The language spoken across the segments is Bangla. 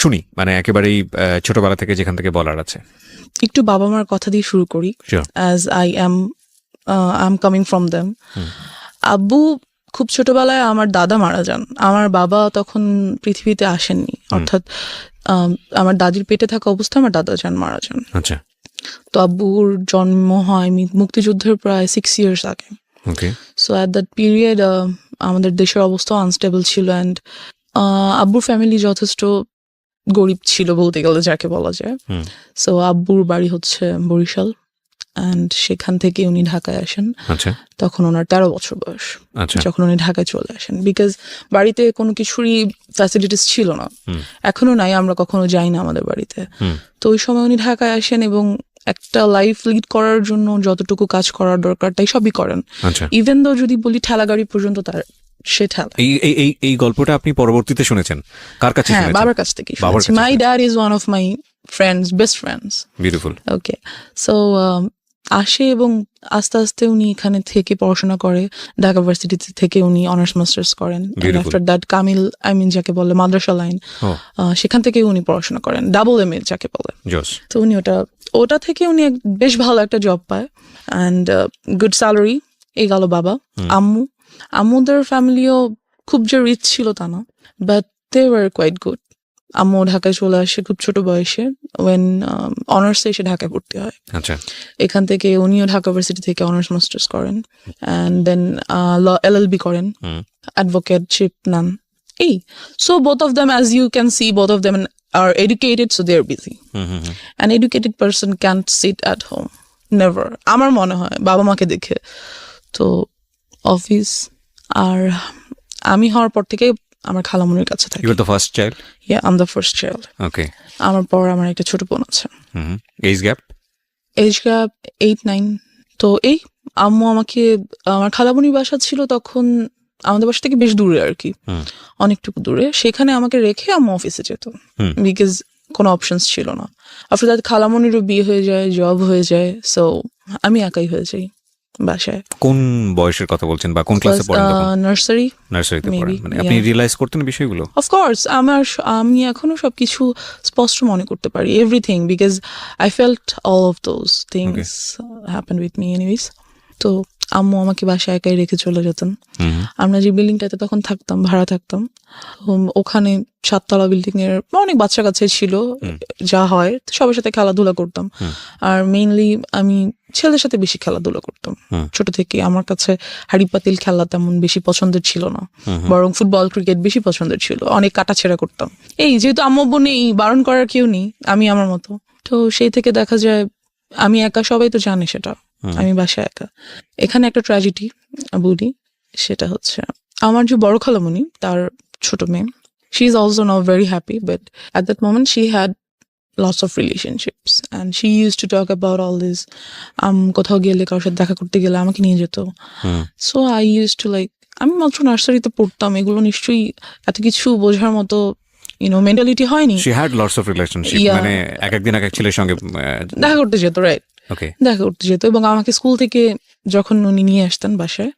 শুনি, মানে একেবারেই ছোটবেলা থেকে যেখান থেকে বলার আছে। একটু বাবা মার কথা দিয়ে শুরু করি, as I am coming from them. আব্বু খুব ছোটবেলায় আমার দাদা মারা যান। আমার বাবা তখন পৃথিবীতে আসেননি, অর্থাৎ আমার দাদির পেটে থাকা অবস্থায় আমার দাদা মারা যান। আচ্ছা। তো আব্বুর জন্ম হয় মুক্তিযুদ্ধের প্রায় 6 years আগে। সো অ্যাট দ্যাট পিরিয়ড আমাদের দেশের অবস্থা আনস্টেবল ছিল, অ্যান্ড আব্বুর ফ্যামিলি যথেষ্ট গরিব ছিল বলতে গেলে, যাকে বলা যায়। সো আব্বুর বাড়ি হচ্ছে বরিশাল, অ্যান্ড সেখান থেকে উনি ঢাকায় আসেন। তখন ওনার 13 বছর বয়স যখন উনি ঢাকায় চলে আসেন, বিকজ বাড়িতে কোনো কিছুরই ফ্যাসিলিটিস ছিল না, এখনো নাই, আমরা কখনো যাই না আমাদের বাড়িতে। তো ওই সময় উনি ঢাকায় আসেন এবং একটা লাইফ লিড করার জন্য যতটুকু কাজ করার দরকার তাই সবই করেন। ইভেন দো যদি বলি ঠেলা গাড়ি পর্যন্ত তার সে ঠেলা। এই গল্পটা আপনি পরবর্তীতে শুনেছেন কার কাছে? হ্যাঁ, বাবার কাছ থেকে শুনেছি। My dad is one of my friends, best friends. Beautiful. Okay, so আসে এবং আস্তে আস্তে উনি এখানে থেকে পড়াশোনা করে। ঢাকা ভার্সিটি থেকে উনি অনার্স মাস্টার্স করেন। আফটার দ্যাট কামিল যাকে বলে মাদ্রাসা লাইন, সেখান থেকে উনি পড়াশোনা করেন, ডাবল MA যাকে বলে। তো উনি ওটা থেকে উনি বেশ ভালো একটা জব পায়, অ্যান্ড গুড স্যালারি। এই গেল বাবা। আম্মুদের ফ্যামিলিও খুব যে রিচ ছিল তা না, but they were quite good. আম্মু ঢাকায় চলে আসে খুব ছোট বয়সে, ওয়েন অনার্সে এসে ঢাকায় ভর্তি হয়। এখান থেকে উনিও ঢাকা ভার্সিটি থেকে অনার্স মাস্টার্স করেন, অ্যান্ড দেন LLB করেন, অ্যাডভোকেটশিপ নেন। So both of them, as you can see, both of them are educated, so they are busy. An educated person can't sit at home, never. আমার মনে হয় বাবা মাকে দেখে। তো অফিস, আর আমি হওয়ার পর থেকে আমার খালামুনির কাছে থাকি। You were the first child? Yeah, I'm the first child. Okay. আমার পর আমার একটা ছোট বোন আছে। Age gap 8-9। তো আম্মু আমাকে, আমার খালামুনির বাসা ছিল তখন আমাদের বাসা থেকে বেশ দূরে আর কি, অনেকটুকু দূরে। সেখানে আমাকে রেখে আম্মু অফিসে যেত, বিকজ কোনো অপশনস ছিল না। আফটার দ্যাট খালামনিরও বিয়ে হয়ে যায়, জব হয়ে যায়, সো আমি একাই হয়ে যাই বাসায়। কোন বয়সের কথা বলছেন বা কোন ক্লাসে পড়েন তখন? নার্সারিতে পড়েন। মানে আপনি রিয়েলাইজ করতেন বিষয়গুলো? অফকোর্স, আমি এখনো সবকিছু স্পষ্ট মনে করতে পারি, everything, because I felt all of those things happen with me anyways. তো আম্মু আমাকে বাসায় একাই রেখে চলে যেতেন। আমরা যে বিল্ডিংটাতে তখন থাকতাম, ভাড়া থাকতাম, ওখানে 7 তলা বিল্ডিং এর অনেক বাচ্চা কাছে ছিল, যা হয় সবার সাথে খেলাধুলা করতাম। আর মেইনলি আমি ছেলেদের সাথে বেশি খেলাধুলা করতাম ছোট থেকে। আমার কাছে হাড়ি পাতিল খেলা তেমন বেশি পছন্দের ছিল না, বরং ফুটবল ক্রিকেট বেশি পছন্দের ছিল। অনেক কাটাছেড়া করতাম। যেহেতু আম্মু আব্বু নেই, বারণ করার কেউ নেই, আমি আমার মতো। তো সেই থেকে দেখা যায় আমি একা, সবাই তো জানে সেটা, আমি বাসায় একা। এখানে একটা ট্র্যাজেডি বলি, সেটা হচ্ছে আমার যে বড় খালামণি, তার ছোট মেয়ে, she is also now very happy, but at that moment she had lots of relationships and she used to talk about all this. কোথাও গেলে, কারোর সাথে দেখা করতে গেলে আমাকে নিয়ে যেত। So I used to আমি মাত্র নার্সারিতে পড়তাম, এগুলো নিশ্চয়ই এত কিছু বোঝার মতো মেন্টালিটি হয়নি। She had lots of relationship, মানে একদিন এক ছেলের সঙ্গে দেখা করতে যেত, রাইট? দেখা করতে যেত, এবং আমাকে স্কুল থেকে যখন উনি নিয়ে আসতেন বাসায়,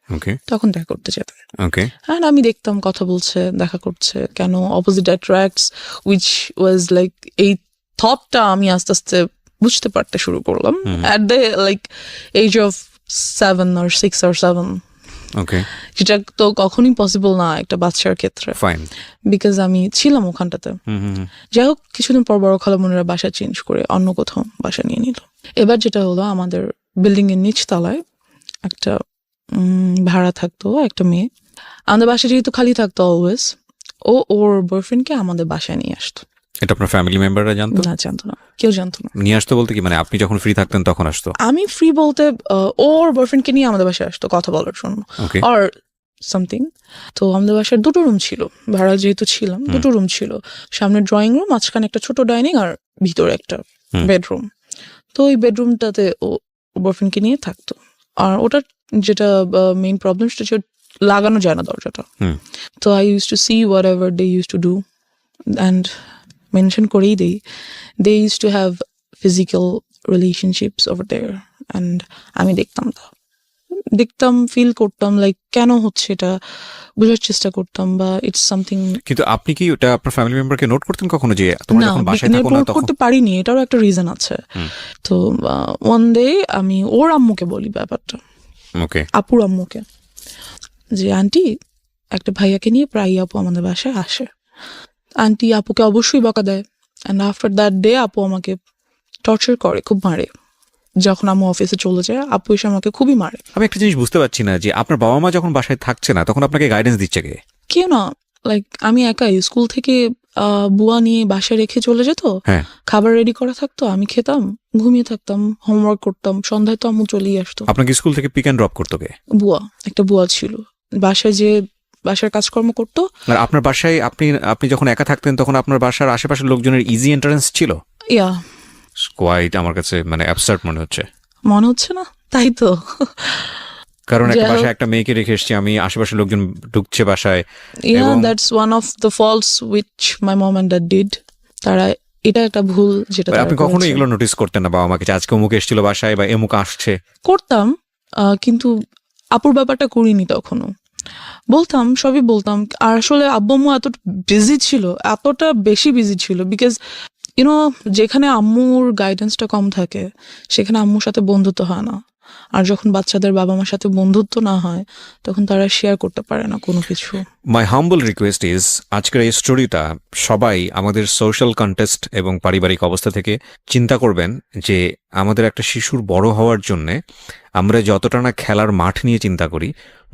তখন দেখা করতে যেতেন। আর আমি দেখতাম কথা বলছে, দেখা করছে, কেন অপোজিট অ্যাট্রাক্টস, উইচ ওয়াজ এই থটটা আমি আস্তে আস্তে বুঝতে পারতে শুরু করলাম at the age of 7 or 6 or 7। যেটা তো কখনই পসিবল না একটা বাচ্চার ক্ষেত্রে, বিকজ আমি ছিলাম ওখানটাতে। যাই হোক, কিছুদিন পর বড় খালামুনিরা বাসা চেঞ্জ করে অন্য কোথাও বাসা নিয়ে নিল। এবার যেটা হলো, আমাদের বিল্ডিং এর নিচ তলায় একটা ভাড়া থাকতো একটা মেয়ে। আমাদের বাসা যেহেতু খালি থাকতো অলওয়েজ, ওর বয়ফ্রেন্ডকে আমাদের বাসায় নিয়ে আসতো। এটা আপনার ফ্যামিলি মেম্বাররা জানতো? না, জানতো না, কেউ জানতো না। নিয়ে আসতো বলতে কি, মানে আপনি যখন ফ্রি থাকতেন তখন আসতো? আমি ফ্রি বলতে ওর বয়ফ্রেন্ডকে নিয়ে আমাদের বাসায় আসতো কথা বলার জন্য, অর সামথিং। তো আমাদের বাসার 2টো রুম ছিল, ভাড়া যেহেতু ছিলাম, 2টো রুম ছিল। সামনে ড্রয়িং রুম, মাঝখানে একটা ছোট ডাইনিং, আর ভিতরে একটা বেডরুম। তো ওই বেডরুমটাতে ও বয়ফ্রেন্ডকে নিয়ে থাকতো। আর ওটার যেটা মেইন প্রবলেম, সেটা হচ্ছে লাগানো যায় না দরজাটা। তো I use to see whatever they use to do, and mention করেই দেই, they use to have physical relationships over there, and আমি দেখতাম তা। দেখতাম, ফিল করতাম লাইক কেন হচ্ছে এটা, বোঝার চেষ্টা করতাম, বা ইটস সামথিং। কিন্তু আপনি কি ওটা আপনার ফ্যামিলি মেম্বারকে নোট করতেন কখনো যে তোমরা না, যখন বাসায় থাকো না নোট তখন? করতে পারিনি, এটারও একটা রিজন আছে। তো ওয়ান ডে আমি ওর আম্মুকে বলি ব্যাপারটা, ওকে, আপুর আম্মুকে, যে আন্টি একটা ভাইয়াকে নিয়ে প্রায় আপু আমাদের বাসায় আসে। আন্টি আপুকে অবশ্যই বকা দেয়, অ্যান্ড আফটার দ্যাট ডে আপু আমাকে টর্চার করে, খুব মারে। যখন আমি অফিসে চলে যায় আপু এসে আমাকে খুবই মারে। আমি একটা জিনিস বুঝতে পারছি না যে আপনার বাবা মা যখন বাসায় থাকছে না তখন আপনাকে গাইডেন্স দিচ্ছে কে? কেউ না, লাইক আমি একাই, স্কুল থেকে বুয়া নিয়ে বাসায় রেখে চলে যেত, হ্যাঁ, খাবার রেডি করা থাকতো, আমি খেতাম, ঘুমিয়ে থাকতাম, হোমওয়ার্ক করতাম, সন্ধ্যায় তো আম্মু চলেই আসতো। আপনাকে স্কুল থেকে পিক অ্যান্ড ড্রপ করতো কে? বুয়া, একটা বুয়া ছিল বাসায়, যে বাসার কাজকর্ম করতো। আর আপনার বাসায় আপনি যখন একা থাকতেন তখন আপনার বাসার আশেপাশের লোকজনের ইজি এন্ট্রান্স ছিল? ইয়া, কোয়াইট আমার কাছে মানে অ্যাবসার্ড মনে হচ্ছে। মনে হচ্ছে না? তাই তো। কারণ একটা যাই হোক। বাসায় একটা মেয়েকে রেখে এসেছি আমি, আশেপাশের লোকজন ঢুকছে বাসায়। Yeah, এবং- that's one of the faults which my mom and dad did. তারা, এটা একটা ভুল যেটা তারা আপনি কখনো করেছে। এগুলো নোটিস করতেন না বাবা মাকে যে আজকে অমুক এসেছিল বাসায় বা এমুক আসছে? করতাম, কিন্তু আপুর ব্যাপারটা করিনি তখনও। বলতাম, সবই বলতাম। আর আসলে আব্বু আম্মু এতটা বিজি ছিল, এতটা বেশি বিজি ছিল, বিকজ ইউনো যেখানে আম্মুর গাইডেন্সটা কম থাকে সেখানে আম্মুর সাথে বন্ধুত্ব হয় না। আর যখন বাচ্চাদের বাবা মার সাথে বন্ধুত্ব না হয় তখন তারা শেয়ার করতে পারে না কোনো কিছু। মাই হাম্বল রিকোয়েস্ট ইজ, আজকের এই স্টোরিটা সবাই আমাদের সোশ্যাল কন্টেস্ট এবং পারিবারিক অবস্থা থেকে চিন্তা করবেন যে আমাদের একটা শিশুর বড় হওয়ার জন্যে আমরা যতটা না খেলার মাঠ নিয়ে চিন্তা করি,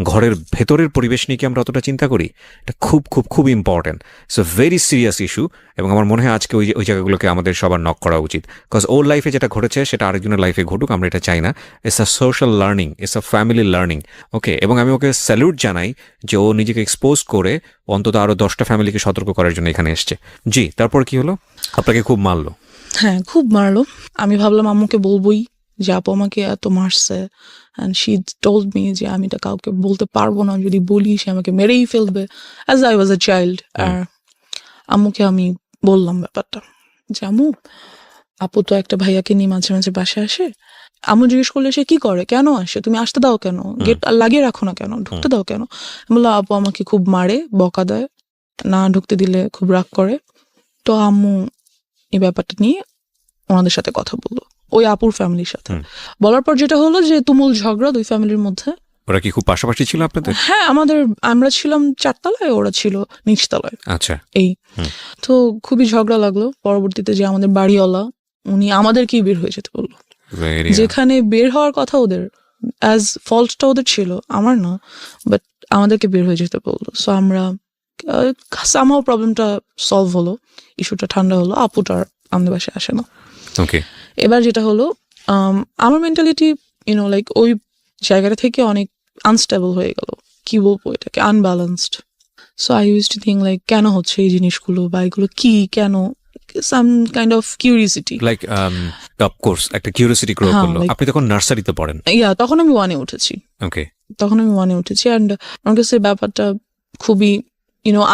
ঘরের ভেতরের পরিবেশ নিয়ে কি আমরা অতটা চিন্তা করি? এটা খুব খুব খুব important. It's a very serious issue, এবং আমার মনে হয় আজকে ওই জায়গাগুলোকে আমাদের সবার নক করা উচিত। বিকজ ওর লাইফে যেটা ঘটেছে সেটা আরেকজনের লাইফে ঘটুক, আমরা এটা চাই না। It's a social learning, it's a family learning. Okay, এবং আমি ওকে স্যালুট জানাই যে ও নিজেকে এক্সপোজ করে অন্তত আরও 10টা ফ্যামিলিকে সতর্ক করার জন্য এখানে এসছে। জি, তারপর কি হলো? আপনাকে খুব মারলো? হ্যাঁ, খুব মারলো। আমি ভাবলাম আম্মুকে বলবোই যে আপু আমাকে এত মারছে, অ্যান্ড শি টোল্ড মি যে আমি এটা কাউকে বলতে পারবো না, যদি বলি সে আমাকে মেরেই ফেলবে, as I was a child. আর আম্মুকে আমি বললাম ব্যাপারটা, যে আম্মু আপু তো একটা ভাইয়াকে নিয়ে মাঝে মাঝে বাসায় আসে। আম্মু জিজ্ঞেস করলে সে কি করে, কেন আসে, তুমি আসতে দাও কেন, গেট লাগিয়ে রাখো না কেন, ঢুকতে দাও কেন? বললো আপু আমাকে খুব মারে, বকা দেয়, না ঢুকতে দিলে খুব রাগ করে। তো আম্মু এই ব্যাপারটা নিয়ে ওনাদের সাথে কথা বললো, ওই আপুর ফ্যামিলির সাথে। বলার পর যেটা হলো যে তুমুল ঝগড়া দুই ফ্যামিলির মধ্যে। ওরা কি খুব পাশাপাশি ছিল আপনাদের? হ্যাঁ, আমরা ছিলাম 4 তলায়, ওরা ছিল নিচতলায়। আচ্ছা। এই তো খুবই ঝগড়া লাগলো। পরবর্তীতে যে আমাদের বাড়িওয়ালা, উনি আমাদেরকেই বের হয়ে যেতে বললো, Very যেখানে বের হওয়ার কথা ওদের, অ্যাজ ফল্টটা ওদের ছিল, আমার না, বাট আমাদেরকে বের হয়ে যেতে বললো। সো আমরা সামহাও প্রবলেমটা সলভ হলো, ইস্যুটা ঠান্ডা হলো, আপুটা আর আমাদের বাসায় আসে না। ওকে। এবার যেটা হলো, আমার মেন্টালিটি লাইক ওই জায়গাটা থেকে অনেক আনস্টেবল হয়ে গেল, কি বলবো এটাকে, unbalanced. So I use to think like কেন হচ্ছে এই জিনিসগুলো, বা এগুলো কি, কেন, some kind of curiosity. Like of course একটা কিউরিওসিটি গ্রো হ্যাঁ, করলো। like- আপনি তখন নার্সারিতে পড়েন? তখন আমি 1-এ উঠেছি। ওকে। অ্যান্ড আমার কাছে ব্যাপারটা খুবই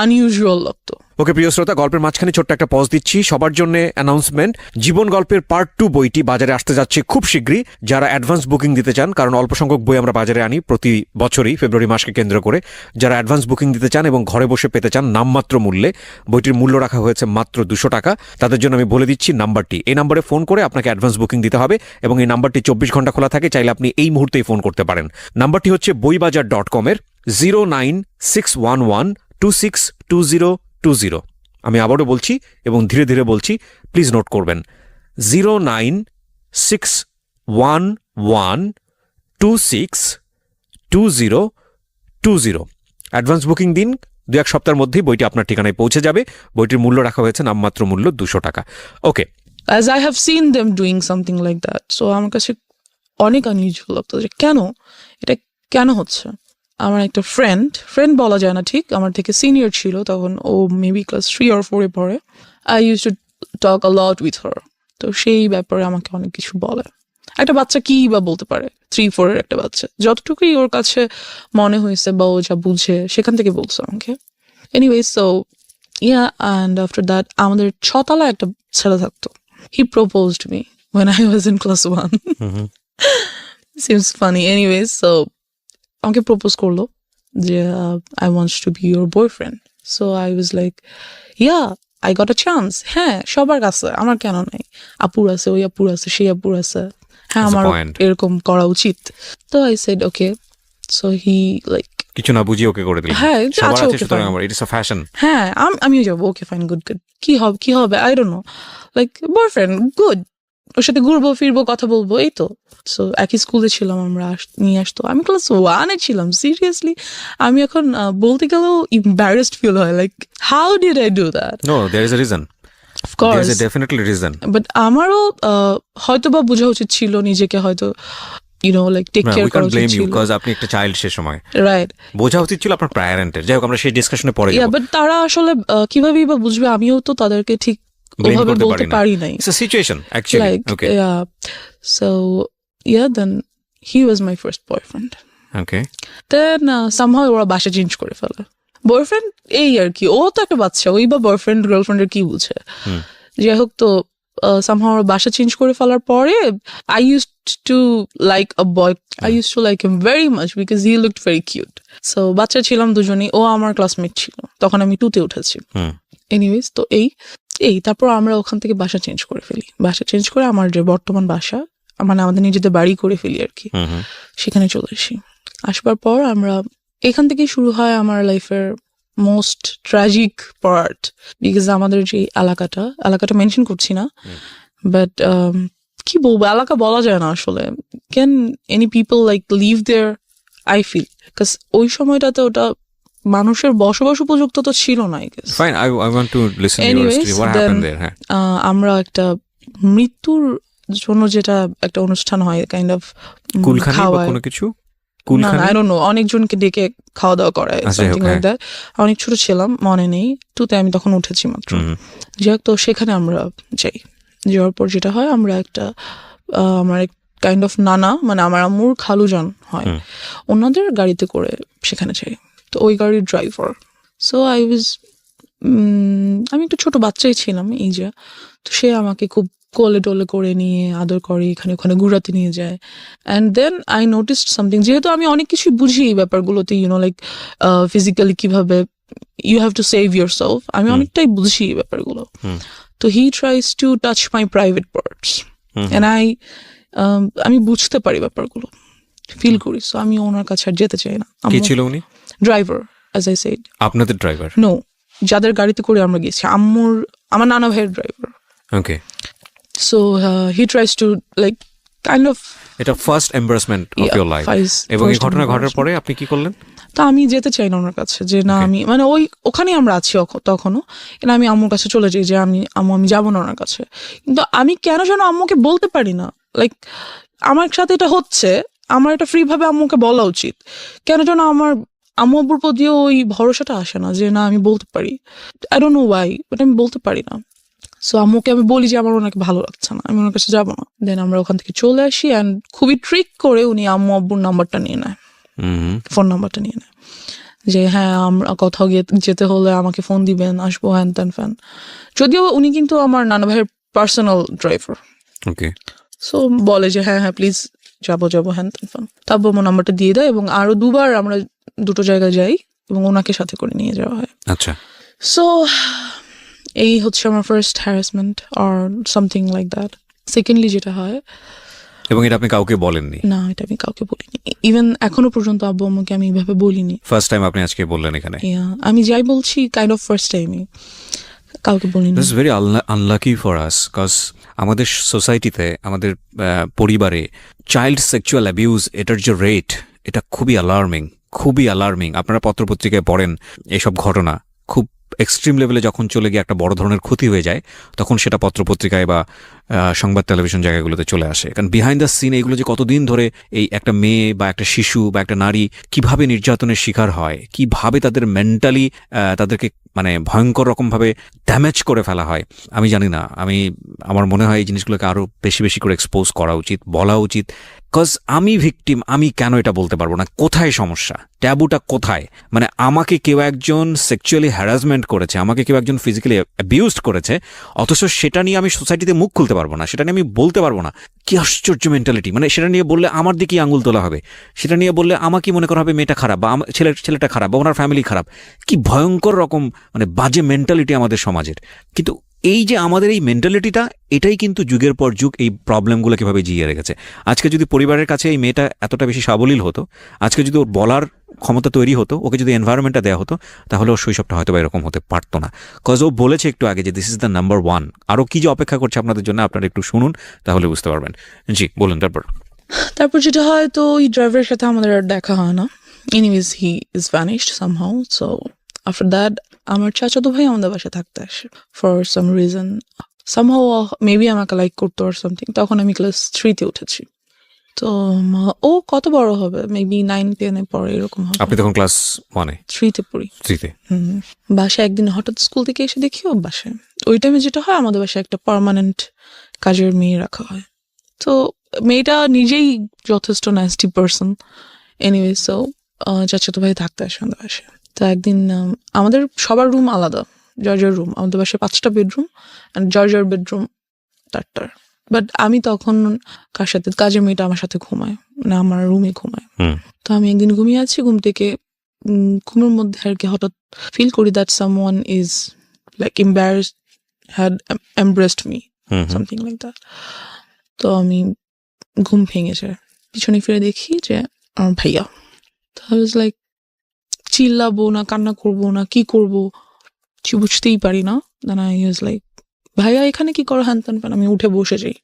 আনইউজুয়াল লাগতো। ওকে প্রিয় শ্রোতা, গল্পের মাঝখানে ছোট্ট একটা পজ দিচ্ছি সবার জন্য অ্যানাউন্সমেন্ট। জীবন গল্পের পার্ট 2 বইটি বাজারে আসতে যাচ্ছে খুব শীঘ্রই। যারা অ্যাডভান্স বুকিং দিতে চান, কারণ অল্প সংখ্যক বই আমরা বাজারে আনি প্রতি বছরই ফেব্রুয়ারি মাসকে কেন্দ্র করে, যারা অ্যাডভান্স বুকিং দিতে চান এবং ঘরে বসে পেতে চান নামমাত্র মূল্যে, বইটির মূল্য রাখা হয়েছে মাত্র 200 টাকা। তাদের জন্য আমি বলে দিচ্ছি নাম্বারটি, এই নাম্বারে ফোন করে আপনাকে অ্যাডভান্স বুকিং দিতে হবে, এবং এই নাম্বারটি 24 ঘন্টা খোলা থাকে, চাইলে আপনি এই মুহূর্তেই ফোন করতে পারেন। নাম্বারটি হচ্ছে boibajar.com-এর 09611262020। আমি আবারও বলছি এবং ধীরে ধীরে বলছি, প্লিজ নোট করবেন, 09611262020। অ্যাডভান্স বুকিং দিন, 2-1 সপ্তাহের মধ্যেই বইটি আপনার ঠিকানায় পৌঁছে যাবে। বইটির মূল্য রাখা হয়েছে নামমাত্র মূল্য 200 টাকা। ওকে, As I have seen them doing something like that, so আমার কাছে অনেক আনইউজুয়াল লাগতো যে কেন এটা কেন হচ্ছে। আমার একটা ফ্রেন্ড বলা যায় না ঠিক, আমার থেকে সিনিয়র ছিল তখন, ও মেবি ক্লাস 3 or 4-এ পড়ে। I use to talk a lot with her. তো সেই ব্যাপারে আমাকে অনেক কিছু বলে। একটা বাচ্চা কি বা বলতে পারে, 3-4-এর একটা বাচ্চা, যতটুকুই ওর কাছে মনে হয়েছে বা ও যা বুঝে সেখান থেকে বলছে আমাকে। Anyway, so and after that আমাদের 6 তলায় একটা ছেলে থাকতো। He proposed me when I was in class 1. Seems funny. Anyways, so আমাকে প্রপোজ করলো যে I wants to B your boyfriend. So I was like yeah I got a chance. হ্যাঁ, সবার কাছে, আমার কেন নাই? আপুর আছে, ওই আপুর আছে, সেই আপুর আছে, হ্যাঁ That's a আমার point. এরকম করা উচিত। তো I said okay. So he like কিছু না বুঝিয়ে ওকে করে দিলেন। হ্যাঁ, সবার আচ্ছা, আছে, okay, সুতরাং fine. আমার ইটস আ ফ্যাশন। হ্যাঁ, আমিও যাবো, ওকে ফাইন, গুড গুড। কি হবে I don't know, like boyfriend good, ওর সাথে ঘুরবো ফিরবো কথা বলবো, এই তো। সো একই স্কুলে ছিলাম আমরা, নিয়ে আসতো। আমি ক্লাস 1-এ ছিলাম, সিরিয়াসলি। আমি এখন বলতে গেলেও এম্বারেসড ফিল হয়, like how did I do that? No, there is a reason, of their course, is a definitely reason. But আমারও হয়তো বা বোঝা উচিত ছিল নিজেকে, হয়তো লাইক টেক কেয়ার উই করা ক্যান উচিত ব্লেম ইউ ছিল, বিকজ আপনি একটা চাইল্ড সে সময়, রাইট? বোঝা উচিত ছিল আপনার প্যারেন্টের। যাই হোক, আমরা সেই ডিসকাশনে পরে ইয়া, যাব। বাট তারা আসলে কিভাবেই বা বুঝবে? আমিও তো তাদেরকে ঠিক Blame ওভাবে করতে বলতে পারি না। পারি নাই। It's a situation actually. Like, Okay. yeah. So, yeah, then he was my first boyfriend. Okay. Then somehow ওরা বাসা চেঞ্জ করে ফেলে। বয়ফ্রেন্ড এই আর কি, ও তো একটা বাচ্চা, ওই বা বয়ফ্রেন্ড গার্লফ্রেন্ডের কি বুঝে? যাই হোক, তো somehow ওরা বাসা চেঞ্জ করে ফেলার পরে I used to like a boy. I used to like him very much because he looked very cute. So বাচ্চা ছিলাম দুজনেই, ও আমার ক্লাসমেট ছিল, তখন আমি 2-তে উঠেছি। এনিওয়েজ, তো এই তারপর আমরা ওখান থেকে বাসা চেঞ্জ করে ফেলি। বাসা চেঞ্জ করে আমার যে বর্তমান বাসা, মানে আমাদের নিজেদের বাড়ি করে ফেলি আর কি, সেখানে চলে আসি। আসবার পর আমরা এখান থেকেই শুরু হয় আমার লাইফের মোস্ট ট্র্যাজিক পার্ট, বিকজ আমাদের যে এলাকাটা মেনশন করছি না, বাট কি বলবো, এলাকা বলা যায় না আসলে। Can any people like live there? I feel, because ওই সময়টাতে ওটা মানুষের বসবাস উপযুক্ত তো ছিল না, I guess. Fine, I want to listen to your Anyways, story. What then, happened there? হ্যাঁ। আমরা একটা মৃত্যুর জন্য যেটা একটা অনুষ্ঠান হয়, কাইন্ড অফ কুলখানি বা কোনো কিছু? কুলখানি? আই ডোন্ট নো, অনেকজনকে ডেকে খাওয়া দাওয়া করায়, সামথিং লাইক দ্যাট। অনেক ছোট ছিলাম, মনে নেই, 2-তে আমি তখন উঠেছি মাত্র। যাই হোক, তো সেখানে আমরা যাই। যাওয়ার পর যেটা হয়, আমরা একটা আমার এক কাইন্ড অফ নানা, মানে আমার আম্মুর খালুজান হয়, ওনাদের গাড়িতে করে সেখানে যাই। তো ওই গাড়ির ড্রাইভার। সো আমি একটু ছোট বাচ্চাই ছিলাম, এই যে। তো সে আমাকে খুব কোলে টোলে করে নিয়ে আদর করে, এখানে ওখানে ঘুরাতে নিয়ে যায়। And then I noticed something, যেহেতু আমি অনেক কিছুই বুঝি এই ব্যাপারগুলোতে, লাইক ফিজিক্যালি কিভাবে you have to save yourself, আমি অনেকটাই বুঝি এই ব্যাপারগুলো। তো he tries to touch my private parts, and আমি বুঝতে পারি ব্যাপারগুলো, ফিল করি। সো আমি ওনার কাছে আর যেতে চাই না। কে ছিল উনি? Driver, as I said. আপনাদের ড্রাইভার? নো, যাদের গাড়িতে করে আমরা গেছি, আমার নানা ভাইয়ের driver. Okay. So he tries to like kind of, এটা first embarrassment of your life. এবং এই ঘটনা ঘটার পরে আপনি কি করলেন? তা আমি যেতে চাই না ওনার কাছে, যে না আমি, মানে ওখানেই আমরা আছি তখনও, কিন্তু আমি আম্মুর কাছে চলে যাই, যে আমি যাবো না ওনার কাছে। কিন্তু আমি কেন যেন আম্মুকে বলতে পারি না, লাইক আমার সাথে এটা হচ্ছে, আমার এটা ফ্রি ভাবে আম্মুকে বলা উচিত, কেন যেন আমার আম্মু আব্বুর প্রতিও ওই ভরসাটা আসে না, যে না আমি বলতে পারি। I don't no Y, but আমি বলতে পারি না। সো আম্মুকে আমি বলি যে আমার ওনাকে ভালো লাগছে না, আমি ওনার কাছে যাবো না। দেন আমরা ওখান থেকে চলে আসি, অ্যান্ড খুবই ট্রিক করে উনি আম্মু আব্বুর নাম্বারটা নিয়ে নেয়, ফোন নাম্বারটা নিয়ে নেয়, যে হ্যাঁ আমরা কোথাও যেতে হলে আমাকে ফোন দিবেন, আসবো, হ্যান ত্যান ফ্যান। যদিও উনি কিন্তু আমার নানা ভাইয়ের পার্সোনাল ড্রাইভার। ওকে। সো বলে যে হ্যাঁ প্লিজ যাবো, হ্যান ত্যান ফ্যান। তারপর আমার নাম্বারটা দিয়ে দেয়, এবং আরো 2বার আমরা 2টো জায়গায় যাই, এবং ওনাকে সাথে করে নিয়ে যাওয়া হয়। আচ্ছা। সো এই হচ্ছে আমার first harassment or something like that. Secondly যেটা হয়, এবং এটা আপনি কাউকে বলেননি? না, এটা আমি কাউকে বলিনি, ইভেন এখনো পর্যন্ত আব্বু আম্মুকে আমি এইভাবে বলিনি। ফার্স্ট টাইম আপনি আজকে বললেন এখানে? আমি যাই বলছি কাইন্ড অফ ফার্স্ট টাইমই, কাউকে বলিনি। This is very unlucky for us, cause আমাদের সোসাইটিতে, আমাদের পরিবারে চাইল্ড সেক্সুয়াল অ্যাবিউজ, এটার যে রেট, এটা খুবই অ্যালার্মিং। আপনারা পত্রপত্রিকায় পড়েন এইসব ঘটনা, খুব এক্সট্রিম লেভেলে যখন চলে গিয়ে একটা বড় ধরনের ক্ষতি হয়ে যায়, তখন সেটা পত্রপত্রিকায় বা সংবাদ টেলিভিশন জায়গাগুলোতে চলে আসে। কারণ বিহাইন্ড দ্য সিন এইগুলো যে কতদিন ধরে এই একটা মেয়ে বা একটা শিশু বা একটা নারী কিভাবে নির্যাতনের শিকার হয়, কিভাবে তাদের মেন্টালি তাদেরকে মানে ভয়ঙ্কর রকমভাবে ড্যামেজ করে ফেলা হয়, আমি জানি না। আমার মনে হয় এই জিনিসগুলোকে আরও বেশি করে এক্সপোজ করা উচিত, বলা উচিত। কজ আমি ভিকটিম, আমি কেন এটা বলতে পারবো না? কোথায় সমস্যা? ট্যাবুটা কোথায়? মানে আমাকে কেউ একজন সেক্সুয়ালি হ্যারাসমেন্ট করেছে, আমাকে কেউ একজন ফিজিক্যালি অ্যাবিউজড করেছে, অথচ সেটা নিয়ে আমি সোসাইটিতে মুখ খুলতে পারবো না, সেটা নিয়ে আমি বলতে পারবো না। কি আশ্চর্য মেন্টালিটি, মানে সেটা নিয়ে বললে আমার দিকেই আঙুল তোলা হবে, সেটা নিয়ে বললে আমাকে মনে করা হবে মেয়েটা খারাপ বা ছেলেটা খারাপ বা ওনার ফ্যামিলি খারাপ। কি ভয়ঙ্কর রকম মানে বাজে মেন্টালিটি আমাদের সমাজের। কিন্তু এই যে আমাদের এই মেন্টালিটিটা, এটাই কিন্তু যুগের পর যুগ এই প্রবলেমগুলো কিভাবে জিয়ে রেখেছে। আজকে যদি পরিবারের কাছে এই মেয়েটা এতটা বেশি সাবলীল হতো, আজকে যদি ওর বলার ক্ষমতা তৈরি হতো, ওকে যদি এনভায়রনমেন্টটা দেওয়া হতো, তাহলে ওর শৈশবটা হয়তো বা এরকম হতে পারতো না। কজ ও বলেছে একটু আগে যে this is the number one. আরও কি যে অপেক্ষা করছে আপনাদের জন্য, আপনারা একটু শুনুন, তাহলে বুঝতে পারবেন। জি বলুন। তারপর যেটা হয়, তো ওই ড্রাইভারের সাথে আমাদের আর দেখা হয় না। Anyways he is vanished somehow. So after that আমার চাচাতো ভাই আমাদের বাসায় থাকতে আসে for some reason. Somehow maybe আমাকে লাইক করতো আর সামথিং। তখন আমি ক্লাস 3-তে উঠেছি। তো ও কত বড় হবে, মেবি 9-10-এ পরে এরকম হবে। আপনি তখন ক্লাস 1-এ? 3-তে পড়ি। 3-তে? বাসায় একদিন হঠাৎ স্কুল থেকে এসে দেখি ও বাসায়। ওই টাইমে যেটা হয়, আমাদের বাসায় একটা পার্মানেন্ট কাজের মেয়ে রাখা হয়। তো মেয়েটা নিজেই যথেষ্ট ন্যাস্টি পার্সন। এনিওয়ে, সো চাচাতো ভাই থাকতে আসে আমাদের বাসায়। তো একদিন আমাদের সবার রুম আলাদা, জর্জার রুম। আমাদের বাসায় 5টা বেডরুম অ্যান্ড জর্জার বেডরুম 4টা। বাট আমি তখন কার সাথে, কাজের মেয়েটা আমার সাথে ঘুমায়, মানে আমার রুমে ঘুমায়। তো আমি একদিন ঘুমিয়ে আছি, ঘুম থেকে ঘুমের মধ্যে আর কি হঠাৎ ফিল করি that someone is like embarrassed, had embraced me, something like that. তো আমি ঘুম ভেঙে যায়, পিছনে ফিরে দেখি যে আমার ভাইয়া। তো আই ওয়াজ লাইক, চিল্লাবো না কান্না করবো না কি করবো কিছু বুঝতেই পারি না। দেন আই ওয়াজ লাইক, ভাইয়া এখানে কি করো, হ্যান ত্যান। আমি উঠে বসে যাই।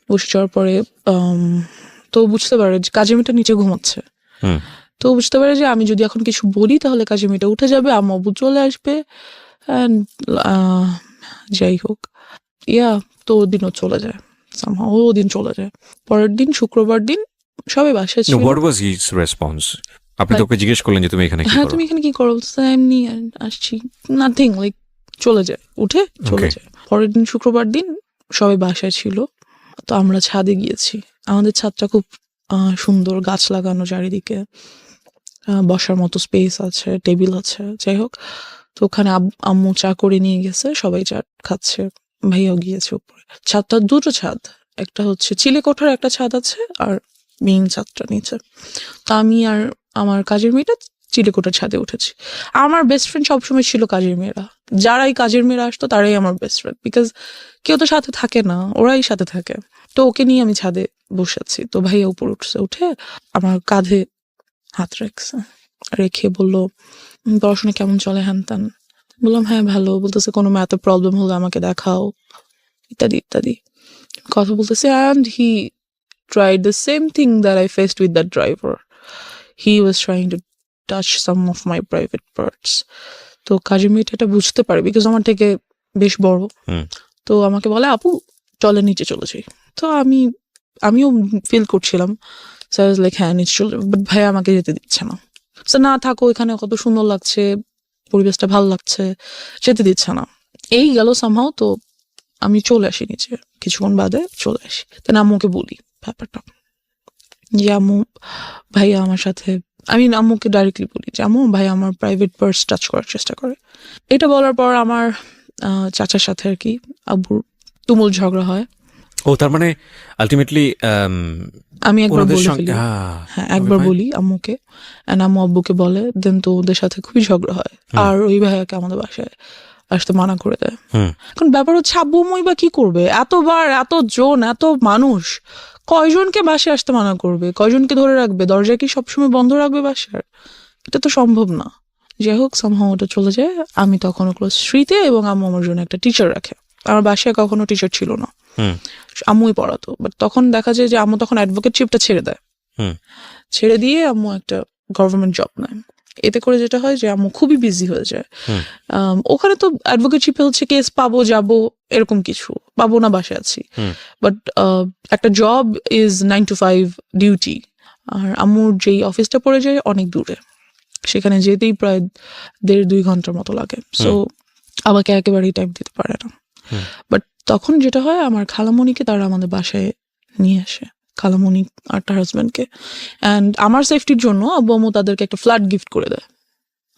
বসে যাওয়ার পরে তো বুঝতে পারে যে কাজের মেয়েটা নিচে ঘুমাচ্ছে। তো বুঝতে পারে যে আমি যদি এখন কিছু বলি তাহলে কাজের মেয়েটা উঠে যাবে, আম্মু আব্বু চলে আসবে। অ্যান্ড যাই হোক, তো ওদিনও চলে যায়, ওদিন চলে যায়। পরের দিন শুক্রবার দিন সবাই বাসায় ছিল। What was his response? আপনি তোকে জিজ্ঞেস করলেন যে তুমি এখানে কি হ্যাঁ, করো? তুমি এখানে কি করো? এমনি আসছি, নাথিং, লাইক চলে যায়, উঠে চলে যায়। পরের দিন শুক্রবার দিন সবাই বাসায় ছিল। তো আমরা ছাদে গিয়েছি। আমাদের ছাদটা খুব সুন্দর, গাছ লাগানো চারিদিকে, বসার মতো স্পেস আছে, টেবিল আছে, যাই হোক। তো ওখানে আম্মু চা করে নিয়ে গেছে, সবাই চা খাচ্ছে, ভাইয়াও গিয়েছে উপরে। ছাদটা 2টো ছাদ, একটা হচ্ছে চিলে কোঠার একটা ছাদ আছে আর মেইন ছাদটা নিচে। তো আমি আর আমার কাজের মেয়েটা চিলে কোঠার ছাদে উঠেছি। আমার বেস্ট ফ্রেন্ড সবসময় ছিল কাজের মেয়েরা। যারাই কাজের মেয়েরা আসতো তারাই আমার বেস্ট ফ্রেন্ড, বিকজ কেউ তো সাথে থাকে না, ওরাই সাথে থাকে। তো ওকে নিয়ে আমি ছাদে বসে আছি। তো ভাইয়া উপরে উঠছে, উঠে আমার কাঁধে হাত রেখে বললো, পড়াশোনা কেমন চলে, হ্যান ত্যান। বললাম হ্যাঁ ভালো। বলতেছে কোনো ম্যাথে প্রবলেম হলে আমাকে দেখাও, ইত্যাদি ইত্যাদি কথা বলতেছে। And he tried the same thing that I faced with that driver. He was trying to touch some of my private parts. তো কাজের মেয়েটা এটা বুঝতে পারে, বিকজ আমার থেকে বেশ বড়। তো আমাকে বলে, আপু চলে নিচে চলে যাই। তো আমিও ফিল করছিলাম, লাইক হ্যাঁ নিচে চলে, বাট ভাই আমাকে যেতে দিচ্ছে না। না থাকো, এখানে কত সুন্দর লাগছে, পরিবেশটা ভালো লাগছে, যেতে দিচ্ছে না। এই গেল সামহাও। তো আমি চলে আসি নিচে, কিছুক্ষণ বাদে চলে আসি। তাই আম্মুকে বলি ব্যাপারটা, যে আম্মু ভাইয়া আমার সাথে, আমি আম্মুকে ডাইরেক্টলি বলি যে আম্মু ভাইয়া আমার প্রাইভেট পার্স টাচ করার চেষ্টা করে। এটা বলার পর আমার চাচার সাথে আর কি আব্বুর তুমুল ঝগড়া হয়। ও তার মানে আলটিমেটলি আমি একবার বলে ফেলি, হ্যাঁ একবার বলি আম্মুকে, আম্মু আব্বুকে বলে, দেন তো ওদের সাথে খুবই ঝগড়া হয়। আর ওই ভাইয়াকে আমাদের বাসায় আসতে মানা করে দেয়। এখন ব্যাপার হচ্ছে আব্বু আম্মুই বা কি করবে, এতবার, এতজন, এত মানুষ, কয়জনকে বাসায় আসতে মানা করবে, কয়জনকে ধরে রাখবে, দরজা কি সবসময় বন্ধ রাখবে বাসার? এটা তো সম্ভব না। যাই হোক, সামহাও ওটা চলে যায়। আমি তখনও ক্লাস 3-তে, এবং আম্মু আমার জন্য একটা টিচার রাখে। আমার বাসায় কখনো টিচার ছিল না, আম্মুই পড়াতো। বাট তখন দেখা যায় যে আম্মু তখন অ্যাডভোকেটশিপটা ছেড়ে দেয়, ছেড়ে দিয়ে আম্মু একটা গভর্নমেন্ট জব নেয়। এতে করে যেটা হয় যে আম্মু খুবই বিজি হয়ে যায়। ওখানে তো অ্যাডভোকেটশিপে হচ্ছে কেস পাবো, যাবো, এরকম কিছু পাবো না, বাসায় আছি। বাট একটা জব ইজ 9 to 5 ডিউটি। আর আম্মুর যেই অফিসটা পড়ে যায় অনেক দূরে, সেখানে যেতেই প্রায় 1.5-2 ঘন্টার মতো লাগে। সো আমাকে একেবারেই টাইম দিতে পারে না। বাট তখন যেটা হয়, আমার খালামণিকে তারা আমাদের বাসায় নিয়ে আসে, খালামণি আর তার হাজব্যান্ডকে। অ্যান্ড আমার সেফটির জন্য আব্বু আম্মু তাদেরকে একটা ফ্ল্যাট গিফট করে দেয়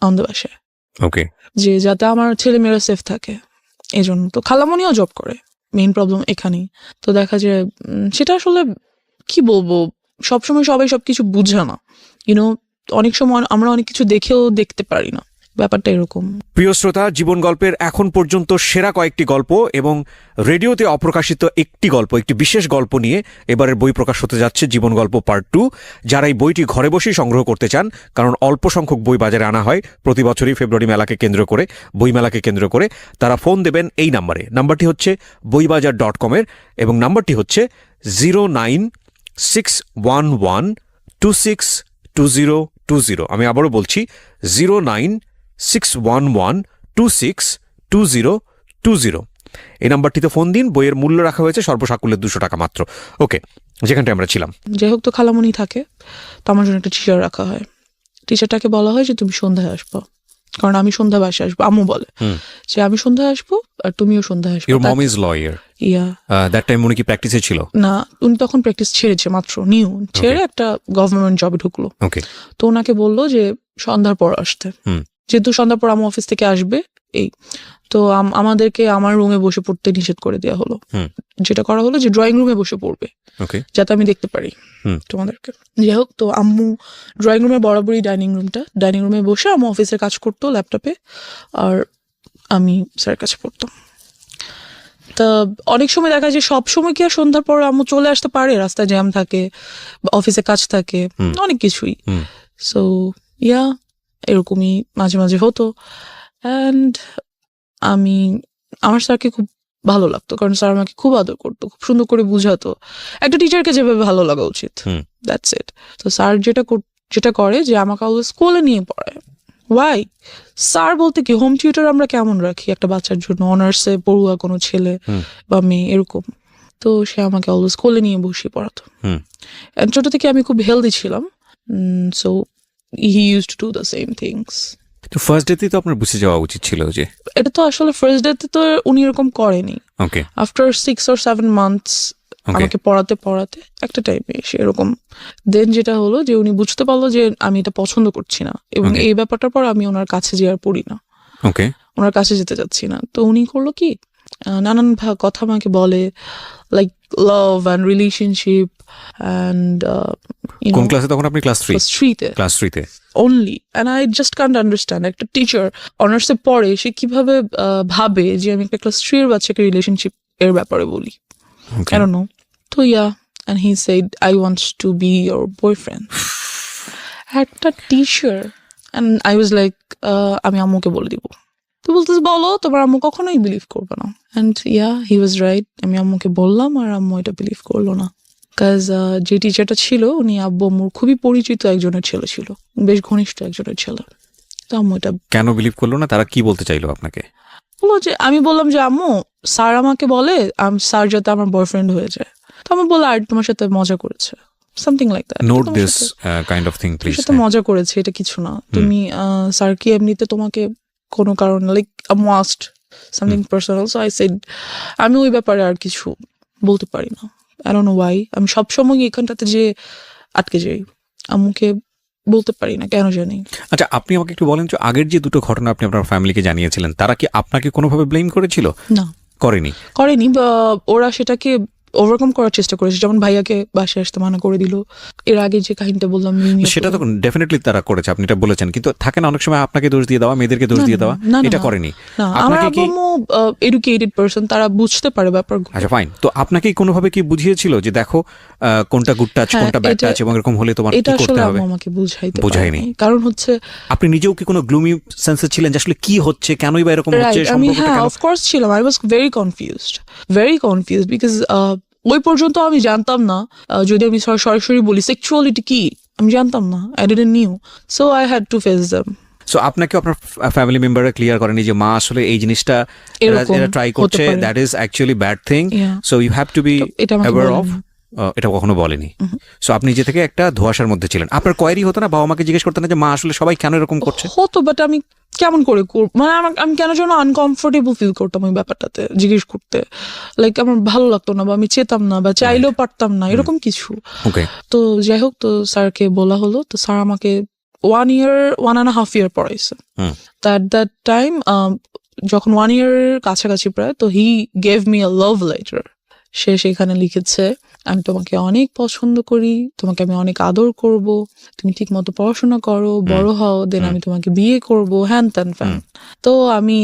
আমাদের বাসায়, ওকে, যে যাতে আমার ছেলে মেয়েরা সেফ থাকে এই জন্য। তো খালামণিও জব করে, মেইন প্রবলেম এখানেই। তো দেখা যায় সেটা আসলে কি বলবো, সবসময় সবাই সবকিছু বুঝে না, ইউনো, অনেক সময় আমরা অনেক কিছু দেখেও দেখতে পারি না, ব্যাপারটা এরকম। প্রিয় শ্রোতা, জীবন গল্পের এখন পর্যন্ত সেরা কয়েকটি গল্প এবং রেডিওতে অপ্রকাশিত একটি গল্প, একটি বিশেষ গল্প নিয়ে এবারের বই প্রকাশ হতে যাচ্ছে জীবন গল্প পার্ট 2। যারা এই বইটি ঘরে বসেই সংগ্রহ করতে চান, কারণ অল্প সংখ্যক বই বাজারে আনা হয় প্রতি বছরই ফেব্রুয়ারি মেলাকে কেন্দ্র করে, বইমেলাকে কেন্দ্র করে, তারা ফোন দেবেন এই নাম্বারে। নাম্বারটি হচ্ছে boibajar.com-এর এবং নাম্বারটি হচ্ছে 09611262020। আমি আবারও বলছি 09611262020। এই নাম্বারটিতে ফোন দিন। বইয়ের মূল্য রাখা হয়েছে সর্বসাকুল্যে 200 টাকা মাত্র। ওকে, যেখানটা আমরা ছিলাম। যাই হোক, তো খালামণি থাকে, তো আমার জন্য একটা টিচার রাখা হয়। টিচারটাকে বলা হয় যে তুমি সন্ধ্যায় আসবো, কারণ আমি সন্ধ্যা বাসায় আসবো। আম্মু বলে যে আমি সন্ধ্যায় আসবো আর তুমিও সন্ধ্যায় আসবো। Your mom is lawyer. Yeah, that time উনি কি প্র্যাকটিসে ছিল? না, উনি তখন প্র্যাকটিস ছেড়েছে, মাত্র নিউ ছেড়ে একটা গভর্নমেন্ট জবে ঢুকলো। ওকে, তো ওনাকে বললো যে সন্ধ্যার পর আসতে, যেহেতু সন্ধ্যার পর আমার অফিস থেকে আসবে। এই তো আমাদেরকে আমার রুমে বসে পড়তে নিষেধ করে দেওয়া হলো। যেটা করা হলো যে ড্রয়িং রুমে বসে পড়বে, যাতে আমি দেখতে পারি তোমাদেরকে। যাই হোক, তো আম্মু ড্রয়িং রুমের বরাবরই ডাইনিং রুমে বসে আম্মু অফিসের কাজ করতো ল্যাপটপে, আর আমি স্যারের কাছে পড়তাম। তা অনেক সময় দেখা যায় সব সময় কি আর সন্ধ্যার পর আম্মু চলে আসতে পারে, রাস্তায় জ্যাম থাকে, অফিসে কাজ থাকে, অনেক কিছুই। সো ইয়া, এরকমই মাঝে মাঝে হতো। অ্যান্ড আমার স্যারকে খুব ভালো লাগতো, কারণ স্যার আমাকে খুব আদর করতো, খুব সুন্দর করে বুঝাতো, একটা টিচারকে যেভাবে ভালো লাগা উচিত। That's it. তো স্যার যেটা করে যে আমাকে অলওয়েজ স্কুলে নিয়ে পড়ায়। ওয়াই? স্যার বলতে কি, হোম টিউটর আমরা কেমন রাখি একটা বাচ্চার জন্য, অনার্সে পড়ুয়া কোনো ছেলে বা মেয়ে এরকম। তো সে আমাকে অলওয়েজ স্কুলে নিয়ে বসিয়ে পড়াতো। ছোট থেকে আমি খুব হেলদি ছিলাম, so he used to do the same things. তো ফার্স্ট ডেতেই তো আপনার বুঝে যাওয়া উচিত ছিল যে এটা তো আসলে ফার্স্ট ডেতে তো উনি এরকম করেনি। ওকে, আফটার 6 or 7 months আমাকে পড়াতে একটা টাইমে এসে এরকম দেন যেটা হলো যে উনি বুঝতে পারলো যে আমি এটা পছন্দ করছি না, এবং এই ব্যাপারটার পর আমি ওনার কাছে যে আর পড়ি না, ওকে, ওনার কাছে যেতে যাচ্ছি না। তো উনি করলো কি, নানান কথা আমাকে বলে, like love and relationship and কোন ক্লাসে তখন আপনি? ক্লাস 3-তে। ক্লাস 3-তে only, and I just can't understand একটা টিচার অনার্সে পড়ে সে কিভাবে ভাবে যে আমি একটা ক্লাস 3 এর বাচ্চাকে রিলেশনশিপ এর ব্যাপারে বলি। I don't know. তো yeah, and he said I want to be your boyfriend. একটা teacher, and I was like আমি আম্মুকে বলে দিব। তো বলতেছে বলো, তোমার আম্মু কখনোই বিলিভ করবে না। and yeah, he was right. আমি আম্মুকে বললাম আর আম্মু এটা বিলিভ করলো না। কাজ যে টিচারটা ছিল উনি আব্বু আম্মুর খুবই পরিচিত একজনের ছেলে ছিল, বেশ ঘনিষ্ঠ একজনের ছেলে। তো আম্মু এটা কেন বিলিভ করলো না? তারা কি বলতে চাইলো আপনাকে? বললো যে, আমি বললাম যে আম্মু স্যার আমাকে বলে স্যার যাতে আমার বয়ফ্রেন্ড হয়ে যায়। তো আমি বললাম আর তোমার সাথে মজা করেছে, something like that. Note this kind of thing please. সাথে মজা করেছে, এটা কিছু না। তুমি স্যার কি এমনিতে তোমাকে কোনো কারণে লাইক আম্মু asked something personal, so I said আমি ওই ব্যাপারে আর কিছু বলতে পারি না। I don't know why. আমি সবসময় এখানটাতে যে আটকে যাই, আম্মুকে বলতে পারি না কেন জানি। আচ্ছা, আপনি আমাকে একটু বলেন যে আগের যে দুটো ঘটনা আপনি আপনার ফ্যামিলিকে জানিয়েছিলেন, তারা কি আপনাকে কোনোভাবে ব্লেম করেছিল? না, করেনি। বা ওরা সেটাকে ওভারকাম করার চেষ্টা করেছে, যেমন ভাইয়াকে বাসায় আসতে মানা করে দিল। এর আগে যে কাহিনীটা বললাম সেটা তো ডেফিনেটলি তারা করেছে, আপনি এটা বলেছেন, কিন্তু থাকে না অনেক সময় আপনাকে দোষ দিয়ে দেওয়া, মেয়েদেরকে দোষ দিয়ে দেওয়া, এটা করেনি। আমার আম্মু এডুকেটেড পারসন, তারা বুঝতে পারে ব্যাপারগুলো। আচ্ছা ফাইন, তো আপনাকে কোনোভাবে কি বুঝিয়েছিল যে দেখো কোনটা গুড টাচ কোনটা ব্যাড টাচ, এবং এরকম হলে তোমার কি করতে হবে? এটা আমাকে বুঝায়নি। কারণ হচ্ছে আপনি নিজেও কি কোনো গ্লুমি সেন্সে ছিলেন যে আসলে কি হচ্ছে, কেনই বা এরকম হচ্ছে? আমি অফ কোর্স ছিলাম। I was very confused because ওই পর্যন্ত আমি জানতাম না, যদি আমি সরাসরি বলি সেক্সুয়ালিটি কি আমি জানতাম না, I didn't new, so I had to face them. So আপনাকে আপনার ফ্যামিলি মেম্বাররা ক্লিয়ার করেনি যে মা আসলে এই জিনিসটা এরা ট্রাই করছে, that is actually bad thing, so you have to be aware of? এটা কখনো বলেনি। সো আপনি নিজে থেকে একটা ধোঁয়াশার মধ্যে ছিলেন। আপনার কোয়ারি হতো না, বাবা মাকে জিজ্ঞেস করতেন না যে মা আসলে সবাই কেন এরকম করছে? হতো, বাট আমি কেমন করে মানে আমি কেন যেন আনকমফোর্টেবল ফিল করতাম ওই ব্যাপারটাতে জিজ্ঞেস করতে, লাইক আমার ভালো লাগতো না, বা আমি চেতাম না, বা চাইলেও পারতাম না, এরকম কিছু। তো যাই হোক, তো স্যারকে বলা হলো। তো স্যার আমাকে 1.5 year পড়াইছে। দ্যাট টাইম যখন 1 year কাছাকাছি প্রায়, তো he gave me a love letter. সে সেখানে লিখেছে, আমি তোমাকে অনেক পছন্দ করি, তোমাকে আমি অনেক আদর করব, তুমি ঠিক মতো পড়াশোনা করো, বড় হও, দেন আমি তোমাকে বিয়ে করব, হ্যান ত্যান ফ্যান। তো আমি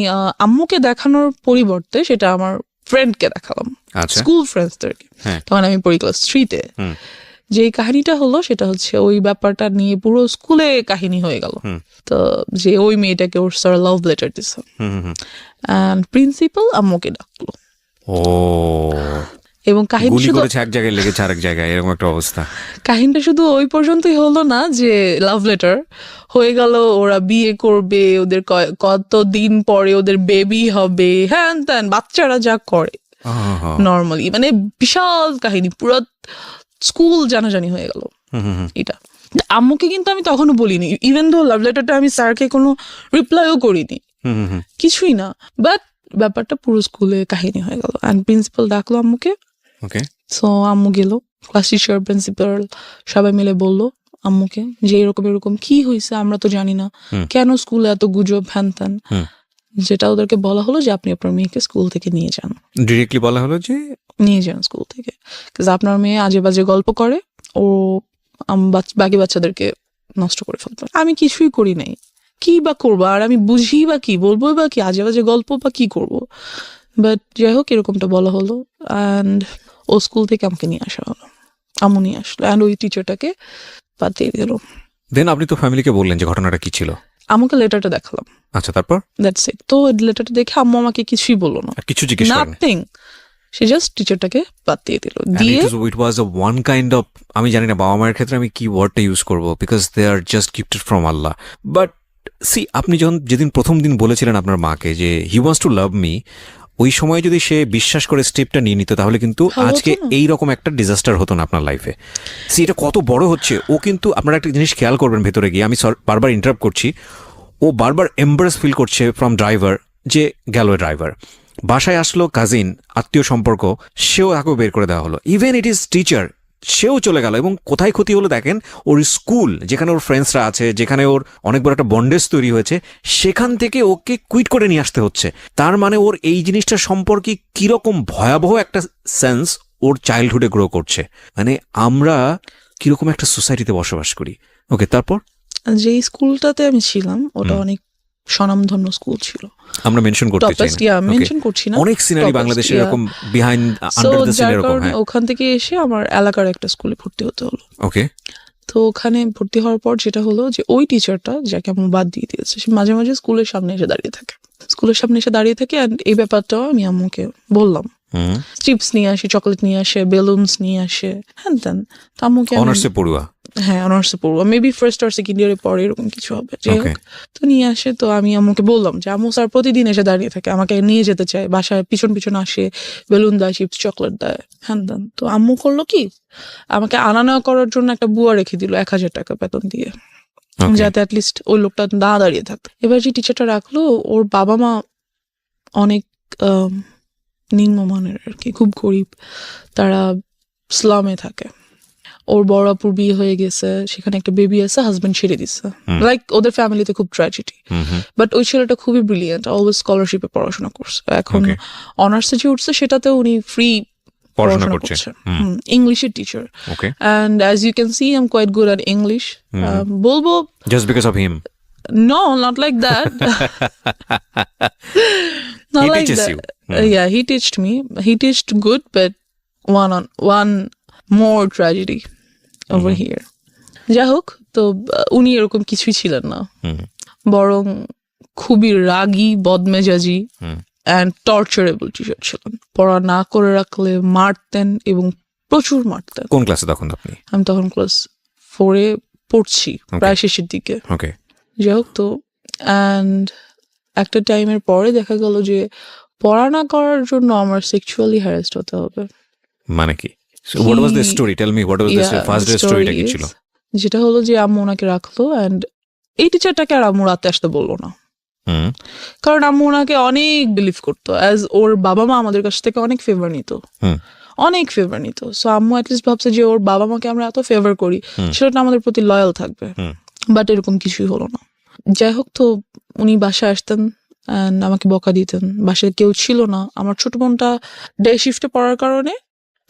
আম্মুকে দেখানোর পরিবর্তে সেটা আমার ফ্রেন্ডকে দেখালাম, আচ্ছা স্কুল ফ্রেন্ডসদেরকে। হ্যাঁ। তখন আমি পড়ি ক্লাস 3-তে। যে কাহিনীটা হলো সেটা হচ্ছে ওই ব্যাপারটা নিয়ে পুরো স্কুলে কাহিনী হয়ে গেল। তো যে ওই মেয়েটাকে ওর স্যার লাভ লেটার দিছে, এন্ড প্রিন্সিপাল আম্মুকে ডাকলো। ও এবং কাহিনী গুলি শুধু করেছে এক জায়গায়, লেগেছে আরেক জায়গায়, এরকম একটা অবস্থা। কাহিনীটা শুধু ওই পর্যন্তই হলো না যে লাভ লেটার হয়ে গেল, ওরা বিয়ে করবে, ওদের কতদিন পরে ওদের বেবি হবে, হ্যান ত্যান, বাচ্চারা যা করে নর্মালি, মানে বিশাল কাহিনী, পুরো স্কুল জানাজানি হয়ে গেল এটা। আম্মুকে কিন্তু আমি তখনও বলিনি, ইভেন দো লাভ লেটারটা আমি স্যারকে কোনো রিপ্লাইও করিনি, কিছুই না, বাট ব্যাপারটা পুরো স্কুলে কাহিনী হয়ে গেল। অ্যান্ড প্রিন্সিপাল ডাকলো আম্মুকে। ওকে সো আম্মু গেল, ক্লাস টিচার, প্রিন্সিপাল সবাই মিলে বললো আম্মুকে যে এরকম এরকম কি হয়েছে, আমরা তো জানি না, কেন স্কুলে এত গুজব, হ্যান ত্যান। যেটা ওদেরকে বলা হলো যে আপনি আপনার মেয়েকে স্কুল থেকে নিয়ে যান, ডিরেক্টলি বলা হলো যে নিয়ে যান স্কুল থেকে, আপনার মেয়ে আজে বাজে গল্প করে, ও বাকি বাচ্চাদেরকে নষ্ট করে ফেলবে। আমি কিছুই করি নাই, কি বা করবো, আর আমি বুঝি বা কি বলবো বা কি, আজে বাজে গল্প বা কি করবো। বাট যাই হোক, এরকমটা বলা হলো, অ্যান্ড ও স্কুল থেকে আমাকে নিয়ে আসা হলো, আম্মু নিয়ে আসলো, অ্যান্ড ওই টিচারটাকে বাদ দিয়ে দিল। দেন আপনি তো ফ্যামিলিকে বললেন যে ঘটনাটা কি ছিল? আমাকে লেটারটা দেখালাম, আচ্ছা তারপর? That's it. তো লেটারটা দেখে আম্মু আমাকে কিছুই বললো না, আর কিছু জিজ্ঞেস করেন? নাথিং, সে জাস্ট টিচারটাকে বাদ দিয়ে দিল। দিয়ে ইট ওয়াজ আ ওয়ান কাইন্ড অফ, আমি জানি না বাবা মায়ের ক্ষেত্রে আমি কি ওয়ার্ডটা ইউজ করবো, because they are just gifted from Allah. But see, আপনি যখন যেদিন প্রথম দিন বলেছিলেন আপনার মাকে যে he wants to love me, ওই সময় যদি সে বিশ্বাস করে স্টেপটা নিয়ে নিত, তাহলে কিন্তু আজকে এইরকম একটা ডিজাস্টার হতো না আপনার লাইফে। সি, এটা কত বড় হচ্ছে। ও কিন্তু, আপনারা একটা জিনিস খেয়াল করবেন ভেতরে গিয়ে, আমি বারবার ইন্টারাপ্ট করছি, ও বারবার এম্বারেস ফিল করছে ফ্রম ড্রাইভার, যে গেল ড্রাইভার, বাসায় আসলো কাজিন, আত্মীয় সম্পর্ক, সেও তাকেও বের করে দেওয়া হলো, ইভেন ইট ইজ টিচার, সেও চলে গেল। এবং কোথায় ক্ষতি হলো দেখেন, ওর স্কুল যেখানে ওর ফ্রেন্ডসরা আছে, যেখানে ওর অনেক বড় একটা বন্ডেজ তৈরি হয়েছে, সেখান থেকে ওকে কুইট করে নিয়ে আসতে হচ্ছে। তার মানে ওর এই জিনিসটা সম্পর্কে কিরকম ভয়াবহ একটা সেন্স ওর চাইল্ডহুডে গ্রো করছে। মানে আমরা কিরকম একটা সোসাইটিতে বসবাস করি। ওকে, তারপর? যে স্কুলটাতে আমি ছিলাম ওটা অনেক স্বনামধন্য স্কুল ছিল, আমরা মেনশন করতে চাই না, মেনশন করছি না, অনেক সিনারি বাংলাদেশে এরকম বিহাইন্ড আন্ডার দ্য সিন এরকম। হ্যাঁ, ওখান থেকে এসে আমার এলাকার একটা স্কুলে ভর্তি হতে হলো। ওকে। তো ওখানে ভর্তি হওয়ার পর যেটা হলো যে ওই টিচারটা যাকে আমি বাদ দিয়ে দিয়েছে, সে মাঝে মাঝে স্কুলের সামনে এসে দাঁড়িয়ে থাকে, and এই ব্যাপারটাও আমি আম্মুকে বললাম। চিপস নিয়ে আসে, চকলেট নিয়ে আসে, বেলুনস নিয়ে আসে, হ্যান ত্যান। তো আম্মুকে অনার্সে পড়ুয়া, হ্যাঁ অনার্সে পড়বো, মেবি ফার্স্ট আর সেকেন্ড ইয়ারে পরে এরকম কিছু হবে। যাই হোক, তো নিয়ে আসে, তো আমি আম্মুকে বললাম যে আম্মু স্যার প্রতিদিন এসে দাঁড়িয়ে থাকে, আমাকে নিয়ে যেতে চায়, বাসায় পিছন পিছন আসে, বেলুন দেয়, চিপস চকলেট দেয়, হ্যান দেন। তো আম্মু করলো কি, আমাকে আনা নেওয়া করার জন্য একটা বুয়া রেখে দিল 1000 টাকা বেতন দিয়ে, যাতে অ্যাটলিস্ট ওই লোকটা না দাঁড়িয়ে থাকতো। এবার যে টিচারটা রাখলো, ওর বাবা মা অনেক নিম্নমানের আর কি, খুব গরিব, তারা স্লামে থাকে। ওর বড় আপুর বিয়ে হয়ে গেছে, সেখানে একটা বেবি আছে, হাজবেন্ড ছেড়ে দিচ্ছে, লাইক ওদের ফ্যামিলিতে খুব ট্র্যাজেডি। বাট ওই ছেলেটা খুবই ব্রিলিয়েন্ট, অলওয়েজ স্কলারশিপে পড়াশোনা করছে, এখন অনার্সে যে উঠছে সেটাতেও উনি ফ্রি পড়াশোনা করছে, ইংলিশের teacher. And as you can see, I am quite good at English. বলবো just because of him? No, not like that. Not He like teaches that. you. Yeah, he teached me. He teached good, but one more tragedy over here. যাই হোক, তো উনি এরকম কিছুই ছিলেন না, বরং খুবই রাগী, বদমেজাজি অ্যান্ড টর্চারেবল টিচার ছিলেন। পড়া না করে রাখলে মারতেন, এবং প্রচুর মারতেন। কোন ক্লাসে তখন আপনি? আমি তখন ক্লাস 4-এ পড়ছি, প্রায় শেষের দিকে। ওকে। যাই হোক, তো অ্যান্ড একটা টাইমের পরে দেখা গেল যে পড়া না করার জন্য আমার সেক্সুয়ালি হ্যারাসড হতে হবে। মানে কি? What was the story? Tell me, what was the first day storyটা কি ছিল? যেটা হলো যে আম্মু ওনাকে রাখলো, অ্যান্ড এই টিচারটাকে আর আম্মু রাতে আসতে বললো না, কারণ আম্মু ওনাকে অনেক বিলিভ করতো, অ্যাজ ওর বাবা মা আমাদের কাছ থেকে অনেক ফেভার নিত, অনেক ফেভার নিত। সো আম্মু অ্যাটলিস্ট ভাবছে যে ওর বাবা মাকে আমরা এত ফেভার করি, সেটা আমাদের প্রতি লয়াল থাকবে। বাট এরকম কিছুই হলো না। যাই হোক, তো উনি বাসায় আসতেন, অ্যান্ড আমাকে বকা দিতেন। বাসায় কেউ ছিল না, আমার ছোট বোনটা ডে শিফটে পড়ার কারণে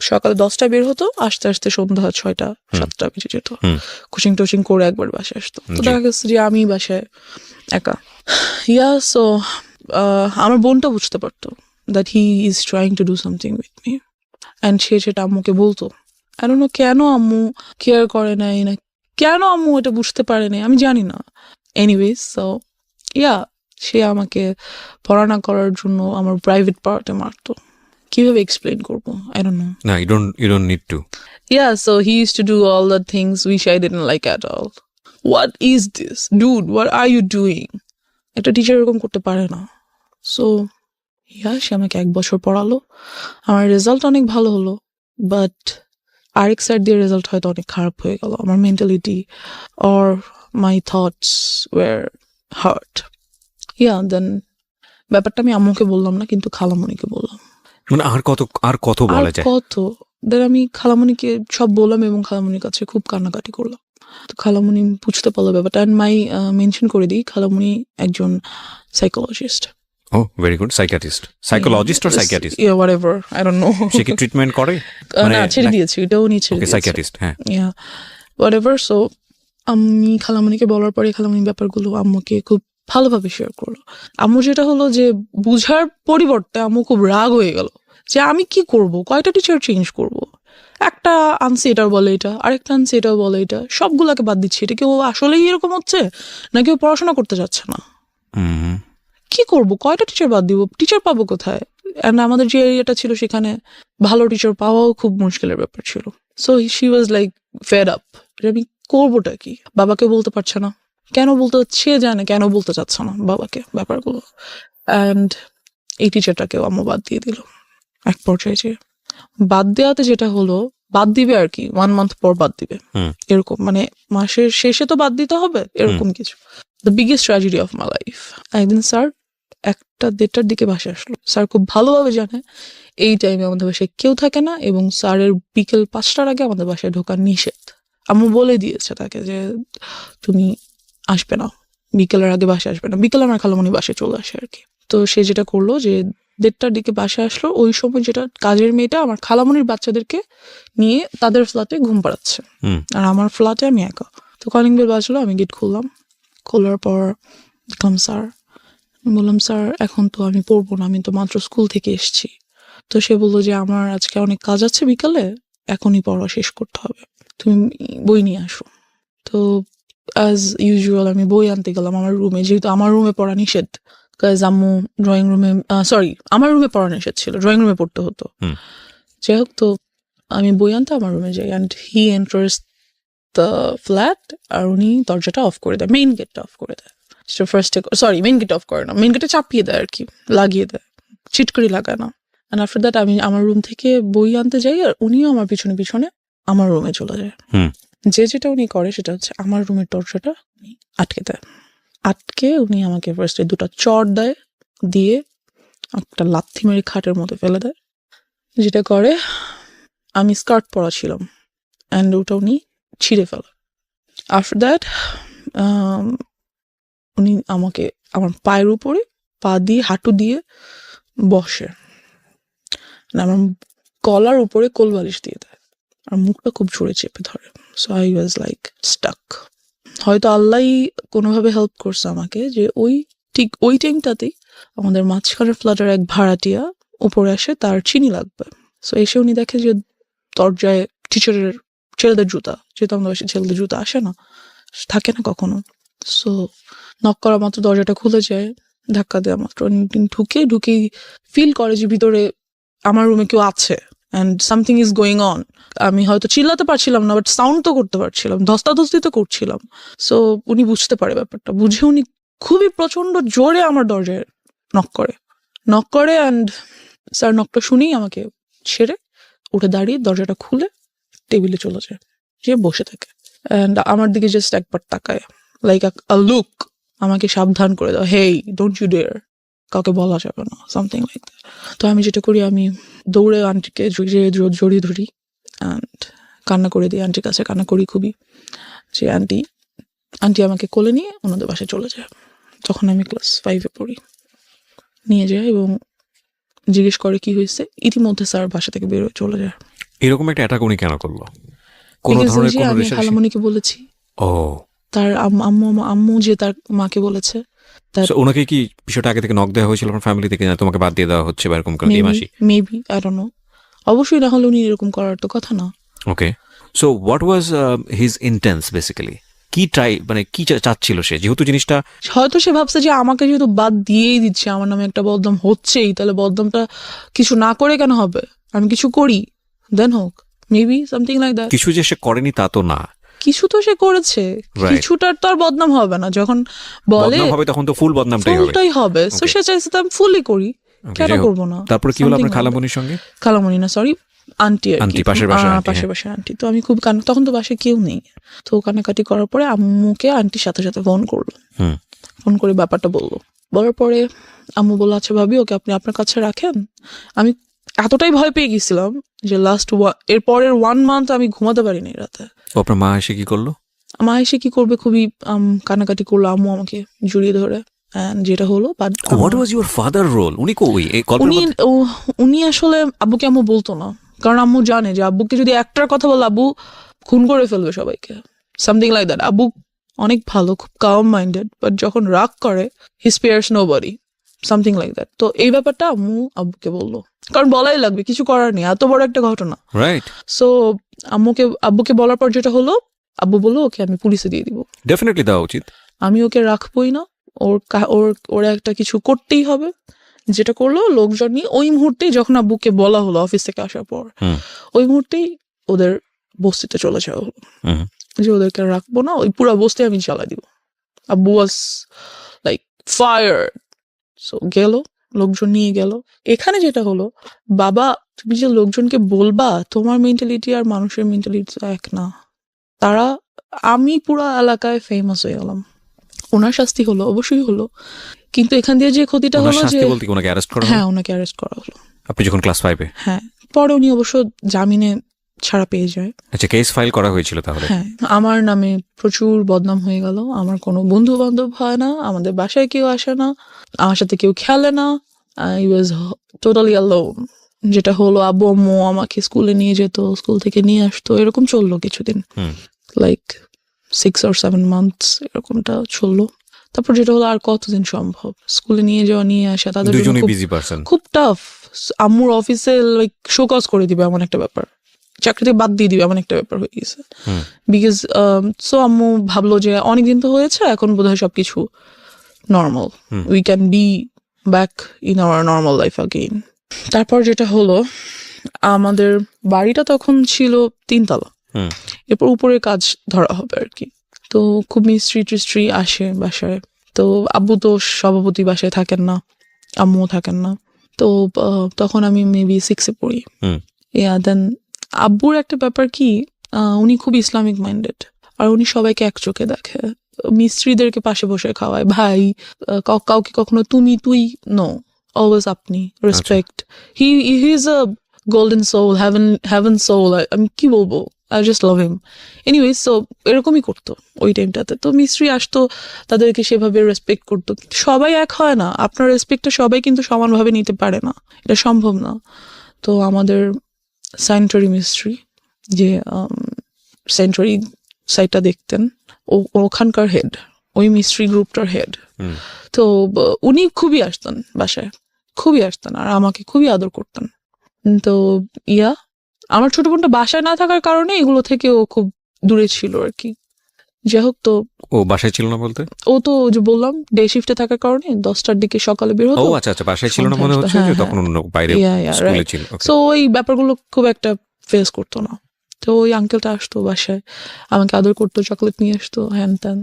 সকালে 10টায় বের হতো, আস্তে আস্তে সন্ধ্যা 6টা 7টা বেজে যেত। কোচিং টোচিং করে একবার বাসায় আসতো, তো জি। দেখা গেছে যে আমি বাসায় একা। সো আমার বোনটা বুঝতে পারতো that he is trying to do something with me, and সে সেটা আম্মুকে বলতো। আই ডোন্ট নো কেন আম্মু কেয়ার করে নাই, না কেন আম্মু এটা বুঝতে পারে নাই, আমি জানি না। এনিওয়েজ, সো সে আমাকে পড়া না করার জন্য আমার প্রাইভেট পার্টে মারতো। কিভাবে এক্সপ্লেন করবো, আই ডোন্ট নো। না, you don't need to. So he used to do all the things which I didn't like at all. What is this? Dude, what are you doing? একটা টিচার এরকম করতে পারে না। সো সে আমাকে 1 বছর পড়ালো, আমার রেজাল্ট অনেক ভালো হলো, বাট আরেক সাইড দিয়ে রেজাল্ট হয়তো অনেক খারাপ হয়ে গেল। আমার mentality or my thoughts were hurt. Then ব্যাপারটা আমি আম্মুকে বললাম না, কিন্তু খালামণিকে বললাম। মানে আর কত আর বলা যায়? কত? দেন আমি খালামণিকে সব বললাম এবং খালামণির কাছে খুব কান্নাকাটি করলাম। তো খালামণি বুঝতে পারলো ব্যাপারটা। অ্যান্ড মেনশন করে দিই, খালামণি একজন psychologist. Oh very good. Psychologist or psychiatrist? Whatever, I don't know. সে কি ট্রিটমেন্ট করে? না, ছেড়ে দিয়েছি, এটাও নিয়ে ছেড়ে দিয়েছি। সাইকিয়াট্রিস্ট, হ্যাঁ। হোয়াটএভার। সো আমি খালামণিকে বলার পরে খালামণি ব্যাপারগুলো আম্মুকে খুব ভালোভাবে শেয়ার করলো। আম্মু যেটা হলো যে বুঝার পরিবর্তে আম্মু খুব রাগ হয়ে গেল যে আমি কি করব, কয়টা টিচার চেঞ্জ করব, একটা আনছি এটাও বলে এটা, আরেকটা আনছি এটাও বলে এটা, সবগুলাকে বাদ দিচ্ছি। এটা কি ও আসলেই এরকম হচ্ছে, নাকি ও পড়াশোনা করতে যাচ্ছে না? কি করব, কয়টা টিচার বাদ দিব, টিচার পাবো কোথায়? অ্যান্ড আমাদের যে এরিয়াটা ছিল সেখানে ভালো টিচার পাওয়াও খুব মুশকিলের ব্যাপার ছিল। So she was like fed up, আমি করবোটা কি? বাবাকে বলতে পারছে না, কেন বলতে, সে জানে কেন বলতে চাচ্ছে না বাবাকে ব্যাপারগুলো। অ্যান্ড এই টিচারটাকেও আম্মু বাদ দিয়ে দিল এক পর্যায়ে। যে বাদ দেওয়াতে যেটা হলো, বাদ দিবে আর কি, 1 মান্থ পর বাদ দিবে, এরকম, মানে মাসের শেষে তো বাদ দিতে হবে, এরকম কিছু। The biggest tragedy of my life. একদিন স্যার 1টা-1:30টার দিকে বাসায় আসলো। স্যার খুব ভালোভাবে জানে এই টাইমে আমাদের বাসায় কেউ থাকে না, এবং স্যারের বিকেল 5টার আগে আমাদের বাসায় ঢোকার নিষেধ। আম্মু বলে দিয়েছে তাকে যে তুমি আসবে না, বিকেলের আগে বাসায় আসবে না। বিকেলে আমার খালামণি বাসায় চলে আসে আর কি। তো সে যেটা করলো যে 1:30টার দিকে বাসায় আসলো। ওই সময় যেটা কাজের মেয়েটা আমার খালামণির বাচ্চাদেরকে নিয়ে তাদের ফ্ল্যাটে ঘুম পাড়াচ্ছে, আর আমার ফ্ল্যাটে আমি একা। তো কলিং বেল বাজলো, আমি গেট খুললাম। খোলার পর দেখলাম স্যার। বললাম স্যার এখন তো আমি পড়বো না, আমি তো মাত্র স্কুল থেকে এসেছি। তো সে বললো যে আমার আজকে অনেক কাজ আছে বিকালে, এখনই পড়া শেষ করতে হবে, তুমি বই নিয়ে আসো। তো অ্যাজ ইউজুয়াল আমি বই আনতে গেলাম আমার রুমে, যেহেতু আমার রুমে পড়া নিষেধ। কাজ আম্মু ড্রয়িং রুমে, আমার রুমে পড়া নিষেধ ছিল, ড্রয়িং রুমে পড়তে হতো। যাই হোক, তো আমি বই আনতে আমার রুমে যাই, and he enters the flat, আর উনি দরজাটা অফ করে দেয়, মেইন গেটটা অফ করে দেয়। মেইন গেট অফ করে না, মেইন গেটে চাপিয়ে দেয় আর কি, লাগিয়ে দেয়, চিটকড়ি লাগায় না। অ্যান্ড আফটার দ্যাট আমি আমার রুম থেকে বই আনতে যাই, আর উনিও আমার পিছনে পিছনে আমার রুমে চলে যায়। যেটা উনি করে সেটা হচ্ছে আমার রুমের দরজাটা উনি আটকে দেয়। আটকে উনি আমাকে ফার্স্টে 2টা চড় দেয়, দিয়ে একটা লাথি মেরে খাটের মধ্যে ফেলে দেয়। যেটা করে, আমি স্কার্ট পরা ছিলাম, অ্যান্ড ওটা উনি ছিঁড়ে ফেলে। আফটার দ্যাট উনি আমাকে আমার পায়ের উপরে পা দিয়ে, হাঁটু দিয়ে বসে, আমার গলার উপরে কোলবালিশ দিয়ে দেয়, আর মুখটা খুব জোরে চেপে ধরে। So I was like stuck. হয়তো আল্লাহই কোনোভাবে হেল্প করছে আমাকে, যে ঠিক ওই টাইমটাতেই আমাদের মাঝখানের ফ্ল্যাটের এক ভাড়াটিয়া উপরে আসে, তার চিনি লাগবে। সো এসে উনি দেখে যে দরজায় টিচারের ছেলেদের জুতা, যেহেতু আমাদের বাসায় ছেলেদের জুতা আসে না, থাকে না কখনো। সো নক করা মাত্র দরজাটা খুলে যায়, ধাক্কা দেওয়া মাত্র ঢুকেই ফিল করে যে ভিতরে আমার রুমে কেউ আছে, and something is going on. আমি হয়তো চিল্লাতে পারছিলাম না, বাট সাউন্ড তো করতে পারছিলাম, ধস্তাধস্তি তো করছিলাম। সো উনি বুঝতে পারে ব্যাপারটা, বুঝে উনি খুবই প্রচন্ড জোরে আমার দরজায় নক করে, অ্যান্ড স্যার নকটা শুনেই আমাকে ছেড়ে উঠে দাঁড়িয়ে দরজাটা খুলে টেবিলে চলে যায়, যে বসে থাকে, অ্যান্ড আমার দিকে জাস্ট একবার তাকায়, লাইক আ লুক, আমাকে সাবধান করে দাও, হেই ডোন্ট ইউ ডেয়ার, কাউকে বলা যাবে না, সামথিং লাইক দ্যাট। তো আমি যেটা করি, আমি দৌড়ে আন্টিকে জড়িয়ে ধরি, অ্যান্ড কান্না করে দিই, আন্টির কাছে কান্না করি খুবই, যে আন্টি আমাকে কোলে নিয়ে ওনাদের বাসায় চলে যায়। তখন আমি ক্লাস 5-এ পড়ি। নিয়ে যায় এবং জিজ্ঞেস করে কি হয়েছে। ইতিমধ্যে স্যার বাসা থেকে বেরোয় চলে যায়। এরকম একটা অ্যাটাক উনি কেন করলো? কোন Because ওই ধরনের যে কোন আমি রেশারেশি? খালামণিকে বলেছি, ও, তার আম্মু যে তার মাকে বলেছে, তার so ওনাকে কি বিষয়টা আগে থেকে নক দেওয়া হয়েছিল আপনার ফ্যামিলি থেকে, না তোমাকে বাদ দিয়ে দেওয়া হচ্ছে বা এরকম এই মাসি? Maybe I don't know. অবশ্যই না হলে উনি এরকম করার তো কথা না। Okay, so what was his intents basically? কি ট্রাই, মানে কি চাচ্ছিল সে, যেহেতু জিনিসটা হয়তো সে ভাবছে যে আমাকে যেহেতু বাদ দিয়েই দিচ্ছে, আমার নামে একটা বদনাম হচ্ছেই, তাহলে বদনামটা কিছু না করে কেন হবে, আমি কিছু করি দেন হোক। Maybe something like that. কিছু যে সে করেনি তা তো না, কিছু তো সে করেছে, Right. কিছুটার তো আর বদনাম হবে না। যখন বলে বদনাম হবে তখন তো ফুল বদনামটাই হবে। ফুলটাই হবে, সো Okay. সে চাইছে তো আমি ফুলই করি, Okay, কেন যাই হোক। করবো না। তারপরে কি হলো Something আপনার like খালামণির সঙ্গে? that. খালামণি না, সরি, আন্টি আর কি। আন্টি, পাশের বাসার আন্টি, পাশের হ্যাঁ। বাসার আন্টি। তো আমি খুব তখন তো বাসায় কেউ নেই, তো কান্নাকাটি করার পরে আম্মুকে আন্টির সাথে সাথে ফোন করলো। হুম। ফোন করে ব্যাপারটা বললো। বলার পরে আম্মু বললো আচ্ছা ভাবি, ওকে আপনি আপনার কাছে রাখেন। আমি এতটাই ভয় পেয়ে গেছিলাম যে এর পরের 1 মান্থ আমি ঘুমাতে পারিনি রাতে। ও, আপনার মা এসে কি করলো? মা এসে কি করবে, খুবই কান্নাকাটি করলো। আম্মু আমাকে জড়িয়ে ধরে, and যেটা হলো what was your father role? উনি কই এই গল্পের উনি মধ্যে? উনি আসলে আব্বুকে আম্মু বলতো না, কারণ আম্মু জানে যে আব্বুকে যদি একটার কথা বলে আব্বু খুন করে ফেলবে সবাইকে, সামথিং লাইক দ্যাট। আব্বু অনেক ভালো, খুব কাম মাইন্ডেড, বাট যখন রাগ করে হি spares nobody, something like that. তো এই ব্যাপারটা আম্মু আব্বুকে বললো, কারণ বলাই লাগবে, কিছু করার নেই, এত বড় একটা ঘটনা। রাইট, সো আব্বুকে বলার পর যেটা হলো, আব্বু বললো ওকে আমি পুলিশে দিয়ে দিব, ডেফিনেটলি দেওয়া উচিত। আমি ওকে রাখবোই না, ওর একটা কিছু করতেই হবে। যেটা করলো লোকজন নিয়ে ওই মুহূর্তেই, যখন আব্বুকে বলা হলো অফিস থেকে আসার পর, হুম। ওই মুহূর্তেই ওদের বস্তিতে চলে যাওয়া হলো, হুম। যে ওদেরকে রাখবো না, ওই পুরো বস্তি আমি জ্বালা দিব। আব্বু ওয়াজ লাইক ফায়ার। সো গেল, লোকজন নিয়ে গেল। এখানে যেটা হলো, বাবা তুমি যে লোকজনকে বলবা, তোমার মেন্টালিটি আর মানুষের মেন্টালিটি এক না। আমি পুরো এলাকায় ফেমাস হয়ে গেলাম। ওনার শাস্তি হলো, অবশ্যই হলো, কিন্তু এখান দিয়ে যে ক্ষতিটা ওনার হলো যে, শাস্তি বলতে কি ওনাকে অ্যারেস্ট করা হলো? হ্যাঁ ওনাকে অ্যারেস্ট করা হলো। আপনি যখন ক্লাস 5-এ? হ্যাঁ, পরে উনি অবশ্য জামিনে ছাড়া পেয়ে যায়। আচ্ছা, কেস ফাইল করা হয়েছিল তাহলে? হ্যাঁ, আমার নামে প্রচুর বদনাম হয়ে গেল। আমার কোনো বন্ধু বান্ধব হয় না, আমাদের বাসায় কেউ আসে না, আমার সাথে কেউ খেলে না। I was totally alone. যেটা হলো, আব্বু আম্মু আমাকে স্কুলে নিয়ে যেত, স্কুল থেকে নিয়ে আসতো, এরকম চললো কিছুদিন, হুম। লাইক 6 or 7 months এরকমটা চললো। তারপর যেটা হলো, আর কতদিন সম্ভব স্কুলে নিয়ে যাওয়া নিয়ে আসা, তাদের জন্য দুজনেই খুব বিজি পারসন। খুব টাফ। আম্মুর অফিসে লাইক শোকজ করে দিবে এমন একটা ব্যাপার, চাকরি থেকে বাদ দিয়ে দিবে এমন একটা ব্যাপার হয়ে গেছে। হুম। বিকজ সো আম্মু ভাবলো যে অনেকদিন তো হয়েছে, এখন বোধহয় সবকিছু normal, we can be back in our normal life again. তারপর যেটা হলো, আমাদের বাড়িটা তখন ছিল 3 তলা, হুম। এরপর উপরে কাজ ধরা হবে আর কি। তো খুব মিস্ত্রি আসে বাসায়। তো আব্বু তো সভাপতি বাসায় থাকেন না, আম্মুও থাকেন না। তো তখন আমি মেবি 6-এ পড়ি। হুম। দেন আব্বুর একটা ব্যাপার কি, উনি খুব ইসলামিক মাইন্ডেড, আর উনি সবাইকে এক চোখে দেখে। মিস্ত্রিদেরকে পাশে বসে খাওয়ায়, ভাই, কাউকে কখনো তুমি তুই, নো, অলওয়েজ আপনি, respect. He is a golden soul, heaven soul. আমি কি বলবো, I just love him. Anyways, so এরকমই করতো ওই টাইমটাতে। তো মিস্ত্রি আসতো, তাদেরকে সেভাবে রেসপেক্ট করতো। সবাই এক হয় না, আপনার রেসপেক্টটা সবাই কিন্তু সমানভাবে নিতে পারে না, এটা সম্ভব না। তো আমাদের স্যানিটারি মিস্ত্রি, যে স্যানিটারি সাইটটা দেখতেন, ওখানকার হেড, ওই মিস্ত্রি গ্রুপটার হেড। হুম। তো উনি খুবই আসতেন বাসায়, খুবই আসতেন, আর আমাকে খুবই আদর করতেন। তো আমার ছোট বোনটা বাসায় না থাকার কারণে এগুলো থেকে ও খুব দূরে ছিল আর কি। যাই হোক, তো ও বাসায় ছিল না বলতে? ও তো যে বললাম ডে শিফটে থাকার কারণে 10টার দিকে সকালে বের ও হতো। আচ্ছা আচ্ছা, বাসায় ছিল না মনে হচ্ছে, হ্যাঁ, যে হ্যাঁ। তখন অন্য বাইরে Yeah, স্কুলে right. ছিল। Okay. সো ওই ব্যাপারগুলো খুব একটা ফেস করতো না। তো ওই আঙ্কেলটা আসতো বাসায়, আমাকে আদর করতো, চকলেট নিয়ে আসতো, হ্যান ত্যান।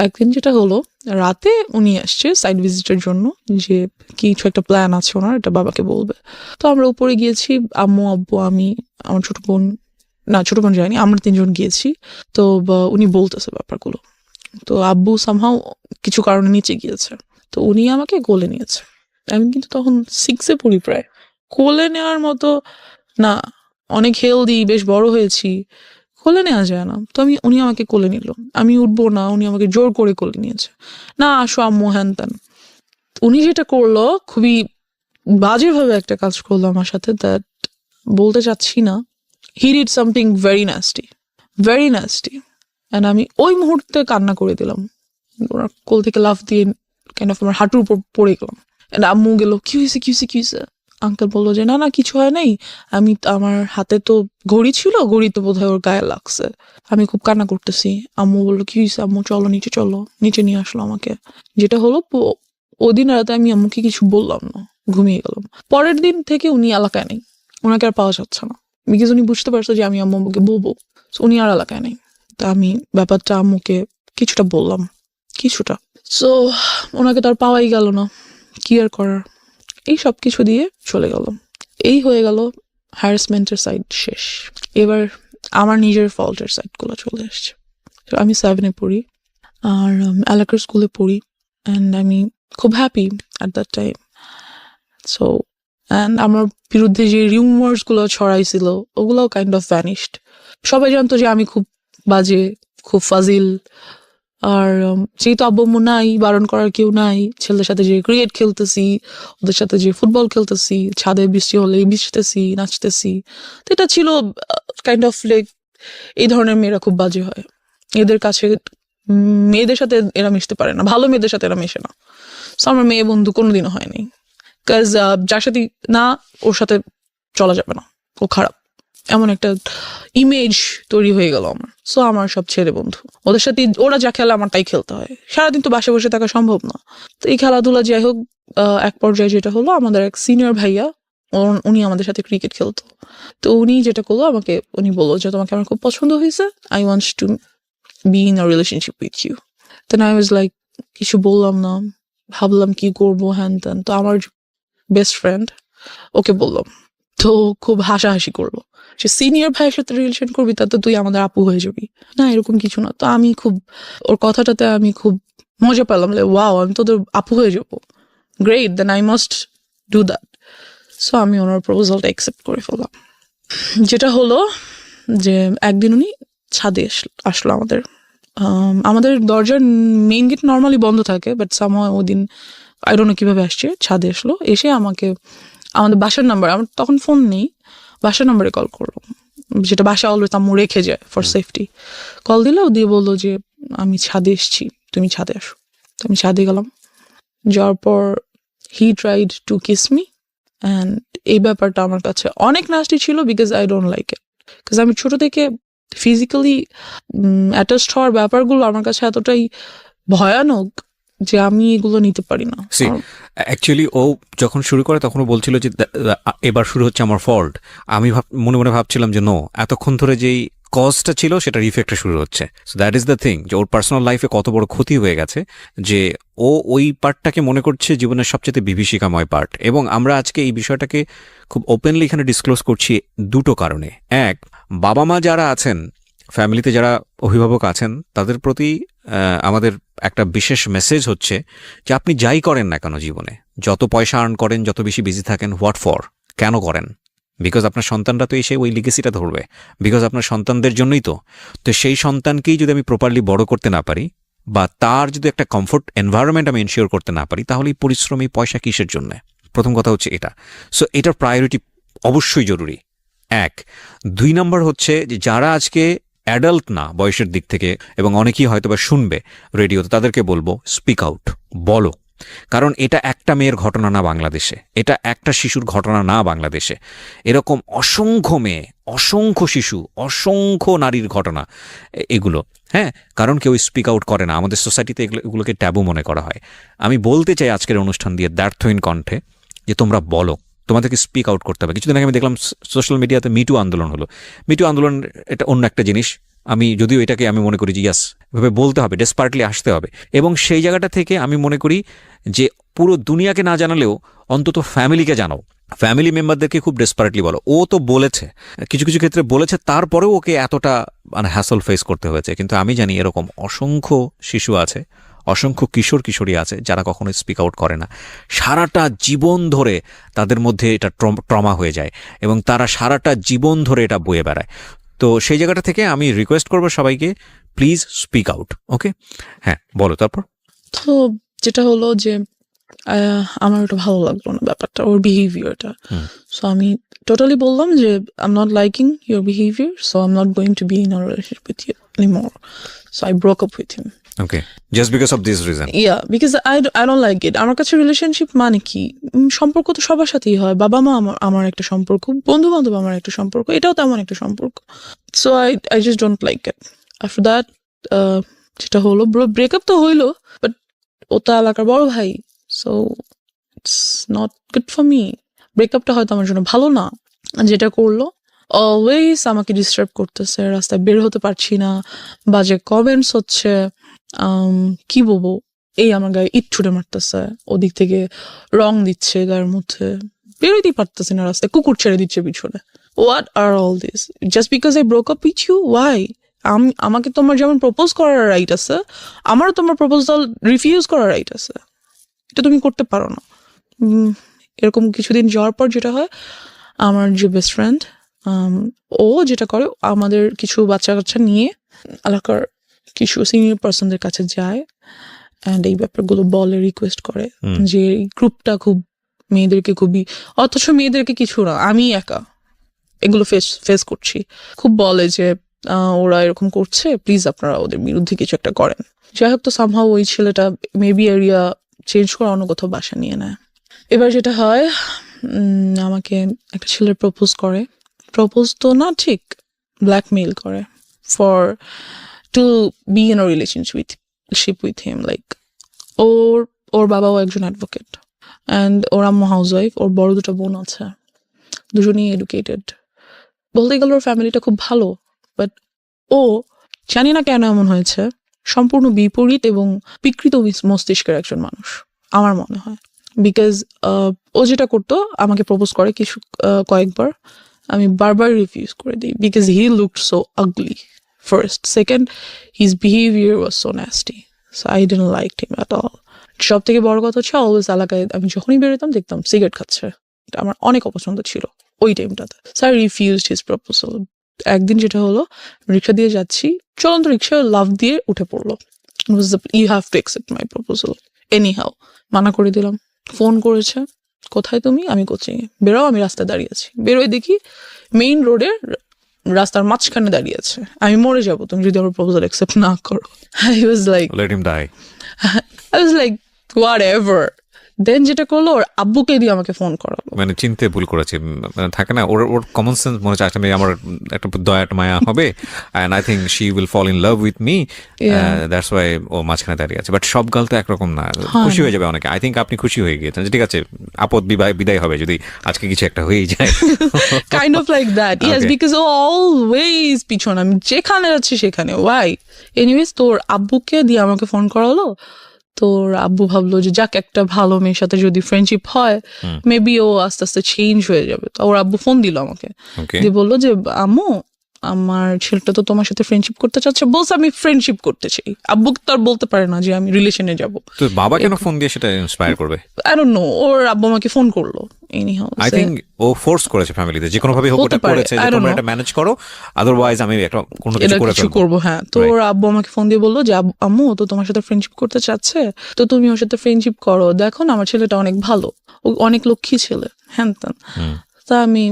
একদিন যেটা হলো, রাতে উনি আসছে সাইড ভিজিটের জন্য, যে কিছু একটা প্ল্যান আছে ওনার, এটা বাবাকে বলবে। তো আমরা উপরে গিয়েছি, আম্মু আব্বু আমি, আমার ছোট বোন যায়নি, আমরা 3 জন গিয়েছি। তো উনি বলতেছে ব্যাপারগুলো। তো আব্বু সামহাও কিছু কারণে নিচে গিয়েছে, তো উনি আমাকে কোলে নিয়েছে। আমি কিন্তু তখন 6-এ পড়ি প্রায়। কোলে নেওয়ার মতো না, অনেক হেলদি, বেশ বড় হয়েছি, কোলে নেওয়া যায় না। তো উনি আমাকে কোলে নিল, আমি উঠবো না, উনি আমাকে জোর করে কোলে নিয়েছে, না আসো আম্মু, হ্যান ত্যান। তো উনি যেটা করলো খুবই বাজেভাবে একটা কাজ করলো আমার সাথে, দ্যাট বলতে চাচ্ছি না। He did something very nasty and আমি ওই মুহূর্তে কান্না করে দিলাম। ওনার কোল থেকে লাফ দিয়ে কাইন্ড অফ আমার হাঁটুর উপর পড়ে গেলাম। অ্যান্ড আম্মু গেল, কি হয়েছে? আঙ্কেল বললো যে না কিছু হয় নাই, আমার হাতে তো ঘড়ি ছিল, ঘড়ি তো বোধহয় ওর গায়ে লাগছে। আমি খুব কান্না করতেছি। আম্মু বললো কি হয়েছে? আম্মু চলো নিচে নিয়ে আসলো আমাকে। যেটা হলো ওদিন রাতে আমি আম্মুকে কিছু বললাম না, ঘুমিয়ে গেলাম। পরের দিন থেকে উনি এলাকায় নেই, ওনাকে আর পাওয়া যাচ্ছে না, বিকজ উনি বুঝতে পারছে যে আমি আম্মুকে বলবো। So, উনি আর এলাকায় নেই। তা আমি ব্যাপারটা আম্মুকে কিছুটা বললাম, সো ওনাকে তো আর পাওয়াই গেল না, কি আর করার। এই সব কিছু দিয়ে চলে গেল। এই হয়ে গেল হ্যারাসমেন্টের সাইড শেষ। এবার আমার নিজের ফল্টের সাইডগুলো চলে আসছে। তো আমি 7-এ পড়ি আর এলাকার স্কুলে পড়ি, অ্যান্ড আমি খুব happy at that time. So and আমার বিরুদ্ধে যে রিউমার্সগুলো ছড়াইছিল ওগুলোও কাইন্ড অফ ভ্যানিশড। সবাই জানতো যে আমি খুব বাজে, খুব ফাজিল। আর যেহেতু আব্বু আম্মু নাই, বারণ করার কেউ নাই, ছেলেদের সাথে যে ক্রিকেট খেলতেছি, ওদের সাথে যে ফুটবল খেলতেছি, ছাদে বৃষ্টি হলে ভিজতেছি, নাচতেছি, তো এটা ছিল কাইন্ড অফ লাইক এই ধরনের মেয়েরা খুব বাজে হয়। এদের কাছে মেয়েদের সাথে এরা মিশতে পারে না, ভালো মেয়েদের সাথে এরা মেশে না। সো আমার মেয়ে বন্ধু কোনোদিনও হয়নি, কাজ যার সাথে না ওর সাথে চলা যাবে না, ও খারাপ, এমন একটা ইমেজ তৈরি হয়ে গেল আমার। সো আমার সব ছেলে বন্ধু, ওদের সাথে ওরা যা খেলে আমার তাই খেলতে হয়। সারাদিন তো বাসায় বসে থাকা সম্ভব না। তো এই খেলাধুলা যাই হোক, এক পর্যায়ে যেটা হলো, আমাদের এক সিনিয়র ভাইয়া, উনি আমাদের সাথে ক্রিকেট খেলতো। তো উনি যেটা করলো, উনি বললো যে তোমাকে আমার খুব পছন্দ হয়েছে, I want to be in a relationship with you. Then I was like, কিছু বললাম না, ভাবলাম কি করবো হ্যান ত্যান। তো আমার বেস্ট ফ্রেন্ড ওকে বললাম, তো খুব হাসাহাসি করলো, সে সিনিয়র ভাইয়ের সাথে রিলেশন করবি তাতে তুই আমাদের আপু হয়ে যাবি না, এরকম কিছু না। তো আমি খুব ওর কথাটাতে আমি খুব মজা পেলাম, ওয়াও আমি তোদের আপু হয়ে যাবো, great, then I must do that. So আমি ওনার প্রপোজালটা অ্যাকসেপ্ট করে ফেললাম। যেটা হলো যে একদিন উনি ছাদে আসলো আমাদের দরজার মেইন গেট নর্মালি বন্ধ থাকে, বাট সামহাও ওদিন আই ডোন্ট নো কিভাবে আসছে, ছাদে আসলো, এসে আমাকে আমাদের বাসার নাম্বার, আমার তখন ফোন নেই, বাসার নাম্বারে কল করলো, যেটা বাসা অলওয়েজ আম্মু রেখে যায় ফর সেফটি। কল দিলেও দিয়ে বললো যে আমি ছাদে এসছি, তুমি ছাদে আসো। তো আমি ছাদে গেলাম, যাওয়ার পর he tried to kiss me, and এই ব্যাপারটা আমার কাছে অনেক নাস্টি ছিল, because I don't like it. Because আমি ছোট থেকে ফিজিক্যালি অ্যাটাচড হওয়ার ব্যাপারগুলো আমার কাছে এতটাই ভয়ানক যে আমি এগুলো নিতে পারি না। অ্যাকচুয়ালি ও যখন শুরু করে তখন ও বলছিল যে এবার শুরু হচ্ছে আমার ফল্ট। আমি মনে মনে ভাবছিলাম যে নো, এতক্ষণ ধরে যেই কজটা ছিল সেটার ইফেক্টটা শুরু হচ্ছে। So that is the thing, যে ওর পার্সোনাল লাইফে কত বড় ক্ষতি হয়ে গেছে যে ও ওই পার্টটাকে মনে করছে জীবনের সবচেয়ে বিভীষিকাময় পার্ট। এবং আমরা আজকে এই বিষয়টাকে খুব ওপেনলি এখানে ডিসক্লোজ করছি দুটো কারণে। এক, বাবা মা যারা আছেন, ফ্যামিলিতে যারা অভিভাবক আছেন, তাদের প্রতি আমাদের একটা বিশেষ মেসেজ হচ্ছে যে আপনি যাই করেন না কেন জীবনে, যত পয়সা আর্ন করেন, যত বেশি বিজি থাকেন, হোয়াট ফর, কেন করেন? বিকজ আপনার সন্তানরা তো এসে ওই লিগেসিটা ধরবে, বিকজ আপনার সন্তানদের জন্যই তো সেই সন্তানকেই যদি আমি প্রপারলি বড় করতে না পারি, বা তার যদি একটা কমফোর্ট এনভায়রনমেন্ট আমি এনশিওর করতে না পারি, তাহলে এই পরিশ্রম, এই পয়সা কিসের জন্য? প্রথম কথা হচ্ছে এটা। সো এটার প্রায়োরিটি অবশ্যই জরুরি, এক। 2 নম্বর হচ্ছে যে যারা আজকে অ্যাডাল্ট না বয়সের দিক থেকে, এবং অনেকেই হয়তো বা শুনবে রেডিওতে, তাদেরকে বলবো স্পিক আউট, বলো। কারণ এটা একটা মেয়ের ঘটনা না বাংলাদেশে, এটা একটা শিশুর ঘটনা না বাংলাদেশে, এরকম অসংখ্য মেয়ে, অসংখ্য শিশু, অসংখ্য নারীর ঘটনা এগুলো। হ্যাঁ, কারণ কেউ স্পিক আউট করে না, আমাদের সোসাইটিতে এগুলোকে ট্যাবু মনে করা হয়। আমি বলতে চাই আজকের অনুষ্ঠান দিয়ে দ্ব্যর্থহীন কণ্ঠে যে তোমরা বলো, তোমাদেরকে স্পিক আউট করতে হবে। কিছুদিন আগে আমি দেখলাম সোশ্যাল মিডিয়াতে মিটু আন্দোলন হলো। মিটু আন্দোলন এটা অন্য একটা জিনিস, আমি যদিও এটাকে আমি মনে করি যে ইয়াস, এভাবে বলতে হবে, ডেসপার্টলি আসতে হবে। এবং সেই জায়গাটা থেকে আমি মনে করি যে পুরো দুনিয়াকে না জানালেও অন্তত ফ্যামিলিকে জানাও, ফ্যামিলি মেম্বারদেরকে খুব ডেসপারেটলি বলো। ও তো বলেছে, কিছু কিছু ক্ষেত্রে বলেছে, তারপরেও ওকে এতটা হ্যাসল ফেস করতে হয়েছে। কিন্তু আমি জানি এরকম অসংখ্য শিশু আছে, অসংখ্য কিশোর কিশোরী আছে যারা কখনো স্পিক আউট করে না। সারাটা জীবন ধরে তাদের মধ্যে এটা ট্রমা হয়ে যায় এবং তারা সারাটা জীবন ধরে এটা বয়ে বেড়ায়। তো সেই জায়গাটা থেকে আমি রিকোয়েস্ট করবো সবাইকে, প্লিজ স্পিক আউট। ওকে, হ্যাঁ বলো তারপর। তো যেটা হলো যে আমার ওটা ভালো লাগলো না ব্যাপারটা, ওর বিহেভিয়ারটা। সো আমি টোটালি বললাম যে I am not liking your behaviour, so I am not going to be in a relationship with you anymore. So I broke up with him. Okay, just because of this reason. Yeah, because I don't like it. আমার কাছে রিলেশনশিপ মানে কি, সম্পর্ক তো সবার সাথেই হয়। বাবা মা আমার একটা সম্পর্ক, বন্ধু বান্ধব আমার একটা সম্পর্ক, এটাও তেমন একটা সম্পর্ক। So I just don't like it. After that যেটা হলো, ব্রেকআপ তো হইলো, বাট ও তো এলাকার বড় ভাই, so it's not good for me. ব্রেকআপটা হয়তো আমার জন্য ভালো না। যেটা করলো, অলওয়েজ আমাকে ডিস্টার্ব করতেছে, রাস্তায় বের হতে পারছি না, বাজে কমেন্টস হচ্ছে, কি বলবো, এই আমার গায়ে ইট ছুটে মারতেছে, ওদিক থেকে রং দিচ্ছে গায়ের মধ্যে, বেরোতেই পারতেছি না রাস্তায়, কুকুর ছেড়ে দিচ্ছে পিছনে। What are all this just because I broke up with you? Why? আমাকে তোমার যেমন প্রপোজ করার রাইট আছে, আমারও তোমার প্রপোজাল রিফিউজ করার রাইট আছে। এটা তুমি করতে পারো না। এরকম কিছুদিন যাওয়ার পর যেটা হয়, আমার যে বেস্ট ফ্রেন্ড, ও যেটা করে, আমাদের কিছু বাচ্চা কাচ্চা নিয়ে এলাকার কিছু সিনিয়র পার্সনদের কাছে যায় অ্যান্ড এই ব্যাপারগুলো বলে, রিকোয়েস্ট করে যে এই গ্রুপটা খুব মেয়েদেরকে খুবই, অথচ মেয়েদেরকে কিছু না, আমি একা এগুলো ফেস করছি, খুব বলে যে ওরা এরকম করছে, প্লিজ আপনারা ওদের বিরুদ্ধে কিছু একটা করেন। যাই হোক, তো সামহাও ওই ছেলেটা মেবি এরিয়া চেঞ্জ করে অন্য কোথাও বাসা নিয়ে নেয়। এবার যেটা হয়, আমাকে একটা ছেলে প্রপোজ তো না ঠিক, ব্ল্যাকমেইল করে for to be in a relationship with him. Like ওর বাবাও একজন অ্যাডভোকেট অ্যান্ড ওর আম্মু হাউসওয়াইফ, ওর বড় দুটো বোন আছে, দুজনেই এডুকেটেড। বলতে গেলে ওর ফ্যামিলিটা খুব ভালো, বাট ও জানি না কেন এমন হয়েছে, সম্পূর্ণ বিপরীত এবং বিকৃত মস্তিষ্কের একজন মানুষ আমার মনে হয়। বিকজ ও যেটা করতো, আমাকে প্রপোজ করে কয়েকবার, আমি বারবার রিফিউজ করে দিই, because he looked so ugly first, second his behaviour was so nasty, so I didn't like him at all. সব থেকে বড় কথা হচ্ছে, অলওয়েজ এলাকায় আমি যখনই বেরোতাম দেখতাম সিগারেট খাচ্ছে, এটা আমার অনেক অপছন্দ ছিল ওই টাইমটাতে। So I refused his proposal. একদিন যেটা হলো, রিক্সা দিয়ে যাচ্ছি, চলন্ত রিক্সা লাফ দিয়ে উঠে পড়লো, you have to accept my proposal anyhow. মানা করে দিলাম। ফোন করেছে, কোথায় তুমি? আমি কোচিং এ। বেরোও, আমি রাস্তায় দাঁড়িয়ে আছি। বেরোয় দেখি মেইন রোডের রাস্তার মাঝখানে দাঁড়িয়ে আছে, আমি মরে যাবো তুমি যদি আমার প্রপোজাল অ্যাকসেপ্ট না করো। I was like, let him die. I was like whatever. Then যেটা করলো, ওর আব্বুকে দিয়ে আমাকে ফোন করালো। মানে চিনতে ভুল করেছে, মানে থাকে না, ওর কমন সেন্স মনে হচ্ছে আসলে আমার একটা দয়া মায়া হবে, and I think she will fall in love with me, that's why ও মাঝখানে দাঁড়িয়ে আছে। বাট সব গাল তো একরকম না, খুশি হয়ে যাবে অনেকে। আই থিঙ্ক আপনি খুশি হয়ে গিয়েছেন, ঠিক আছে, আপদ বিদায় হবে যদি আজকে কিছু একটা হয়েই যায়। Kind of like that, yes, because ও অলওয়েজ পিছন, আমি যেখানে যাচ্ছি সেখানে। ওয়াই? এনিওয়েজ, তোর আব্বুকে দিয়ে আমাকে ফোন করালো। তোর আব্বু ভাবলো যে যাক, একটা ভালো মেয়ের সাথে যদি ফ্রেন্ডশিপ হয়, মেবি ও আস্তে আস্তে চেঞ্জ হয়ে যাবে। তো ওর আব্বু ফোন দিল আমাকে, দিয়ে বললো যে আম্মু, আমার ছেলেটা তো তোমার সাথে ফ্রেন্ডশিপ করতে চাচ্ছে। বলছে আমি ফ্রেন্ডশিপ করতে চাই, আব্বুকে তো আর বলতে পারে না যে আমি রিলেশনে যাব। তো বাবা কেন ফোন দিয়ে সেটা ইন্সপায়ার করবে? আই ডোন্ট নো, ওর আব্বু আমাকে ফোন করলো। এনিহাউ, আই থিঙ্ক ও ফোর্স করেছে ফ্যামিলিতে, যে কোনো ভাবে হোক ওটা করেছে যে তোমরা এটা ম্যানেজ করো, আদারওয়াইজ আমি একটা কোনো কিছু করে করবো। হ্যাঁ, তো ওর আব্বু আমাকে ফোন দিয়ে বললো যে আম্মু তো তোমার সাথে ফ্রেন্ডশিপ করতে চাচ্ছে, তো তুমি ওর সাথে ফ্রেন্ডশিপ করো, দেখো না আমার ছেলেটা অনেক ভালো, ও অনেক লক্ষ্মী ছেলে, হ্যান ত্যান। তা আমি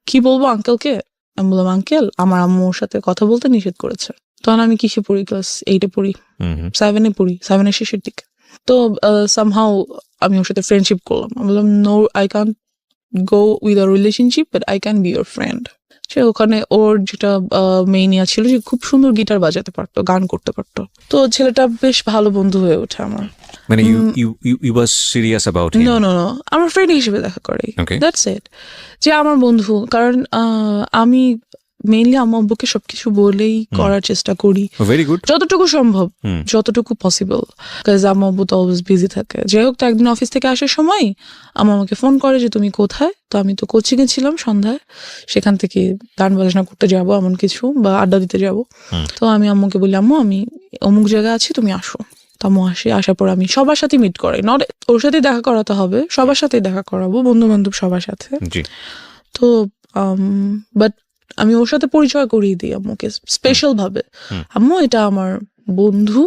কি বলবো আঙ্কেলকে? আমি বললাম, আঙ্কেল, আমার আম্মুর সাথে কথা বলতে নিষেধ করেছে। তখন আমি কিসে পড়ি? ক্লাস 8-এ পড়ি, 7-এ পড়ি, 7-এর শেষের দিকে। তো সামহাউ আমি ওর সাথে ফ্রেন্ডশিপ করলাম। আমি বললাম, no, I can't go with a relationship, but I can be your friend. সে ওখানে ওর যেটা মেইন ইয়া ছিল, যে খুব সুন্দর গিটার বাজাতে পারতো, গান করতে পারতো। তো ছেলেটা বেশ ভালো বন্ধু হয়ে ওঠে আমার। মানে you was serious about him? No, আমার ফ্রেন্ড হিসেবে দেখা করে, Okay. দ্যাটস ইট, যে আমার বন্ধু। কারণ আমি মেইনলি আমার আব্বুকে সবকিছু বলেই করার চেষ্টা করি, ভেরি গুড, যতটুকু সম্ভব, যতটুকু পসিবল, কাজ আমার আব্বু তো অলওয়েজ বিজি থাকে। যাই হোক, তো একদিন অফিস থেকে আসার সময় আমাকে ফোন করে যে তুমি কোথায়? তো আমি তো কোচিং এ ছিলাম সন্ধ্যায়, সেখান থেকে গান বাজনা করতে যাবো এমন কিছু, বা আড্ডা দিতে যাব। তো আমি আম্মুকে বলি, আম্মু আমি অমুক জায়গায় আছি, তুমি আসো। তামো আসার পর আমি সবার সাথে মিট করাই, নট ওর সাথে দেখা করাতে হবে, সবার সাথে দেখা করাবো, বন্ধু বান্ধব সবার সাথে। তো বাট আমি ওর সাথে পরিচয় করিয়ে দিই আম্মুকে স্পেশাল ভাবে, আম্মু এটা আমার বন্ধু,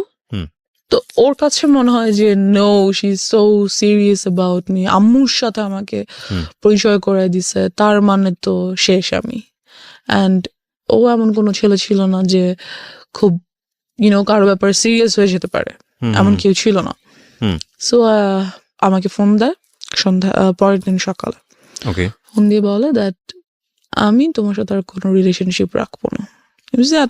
তো ওর কাছে মনে হয় যে no she is so serious about me, আম্মুর সাথে আমাকে পরিচয় করে দিছে, তার মানে তো শেষ আমি। অ্যান্ড ও এমন কোনো ছেলে ছিল না যে খুব কারো ব্যাপারে সিরিয়াস হয়ে যেতে পারে, এমন কেউ ছিল না। সো আমাকে ফোন দেয় সন্ধ্যা পরের দিন সকালে, ওকে, ফোন দিয়ে বলে দ্যাট আমি তোমার সাথে আর কোনো রিলেশনশিপ রাখবো না।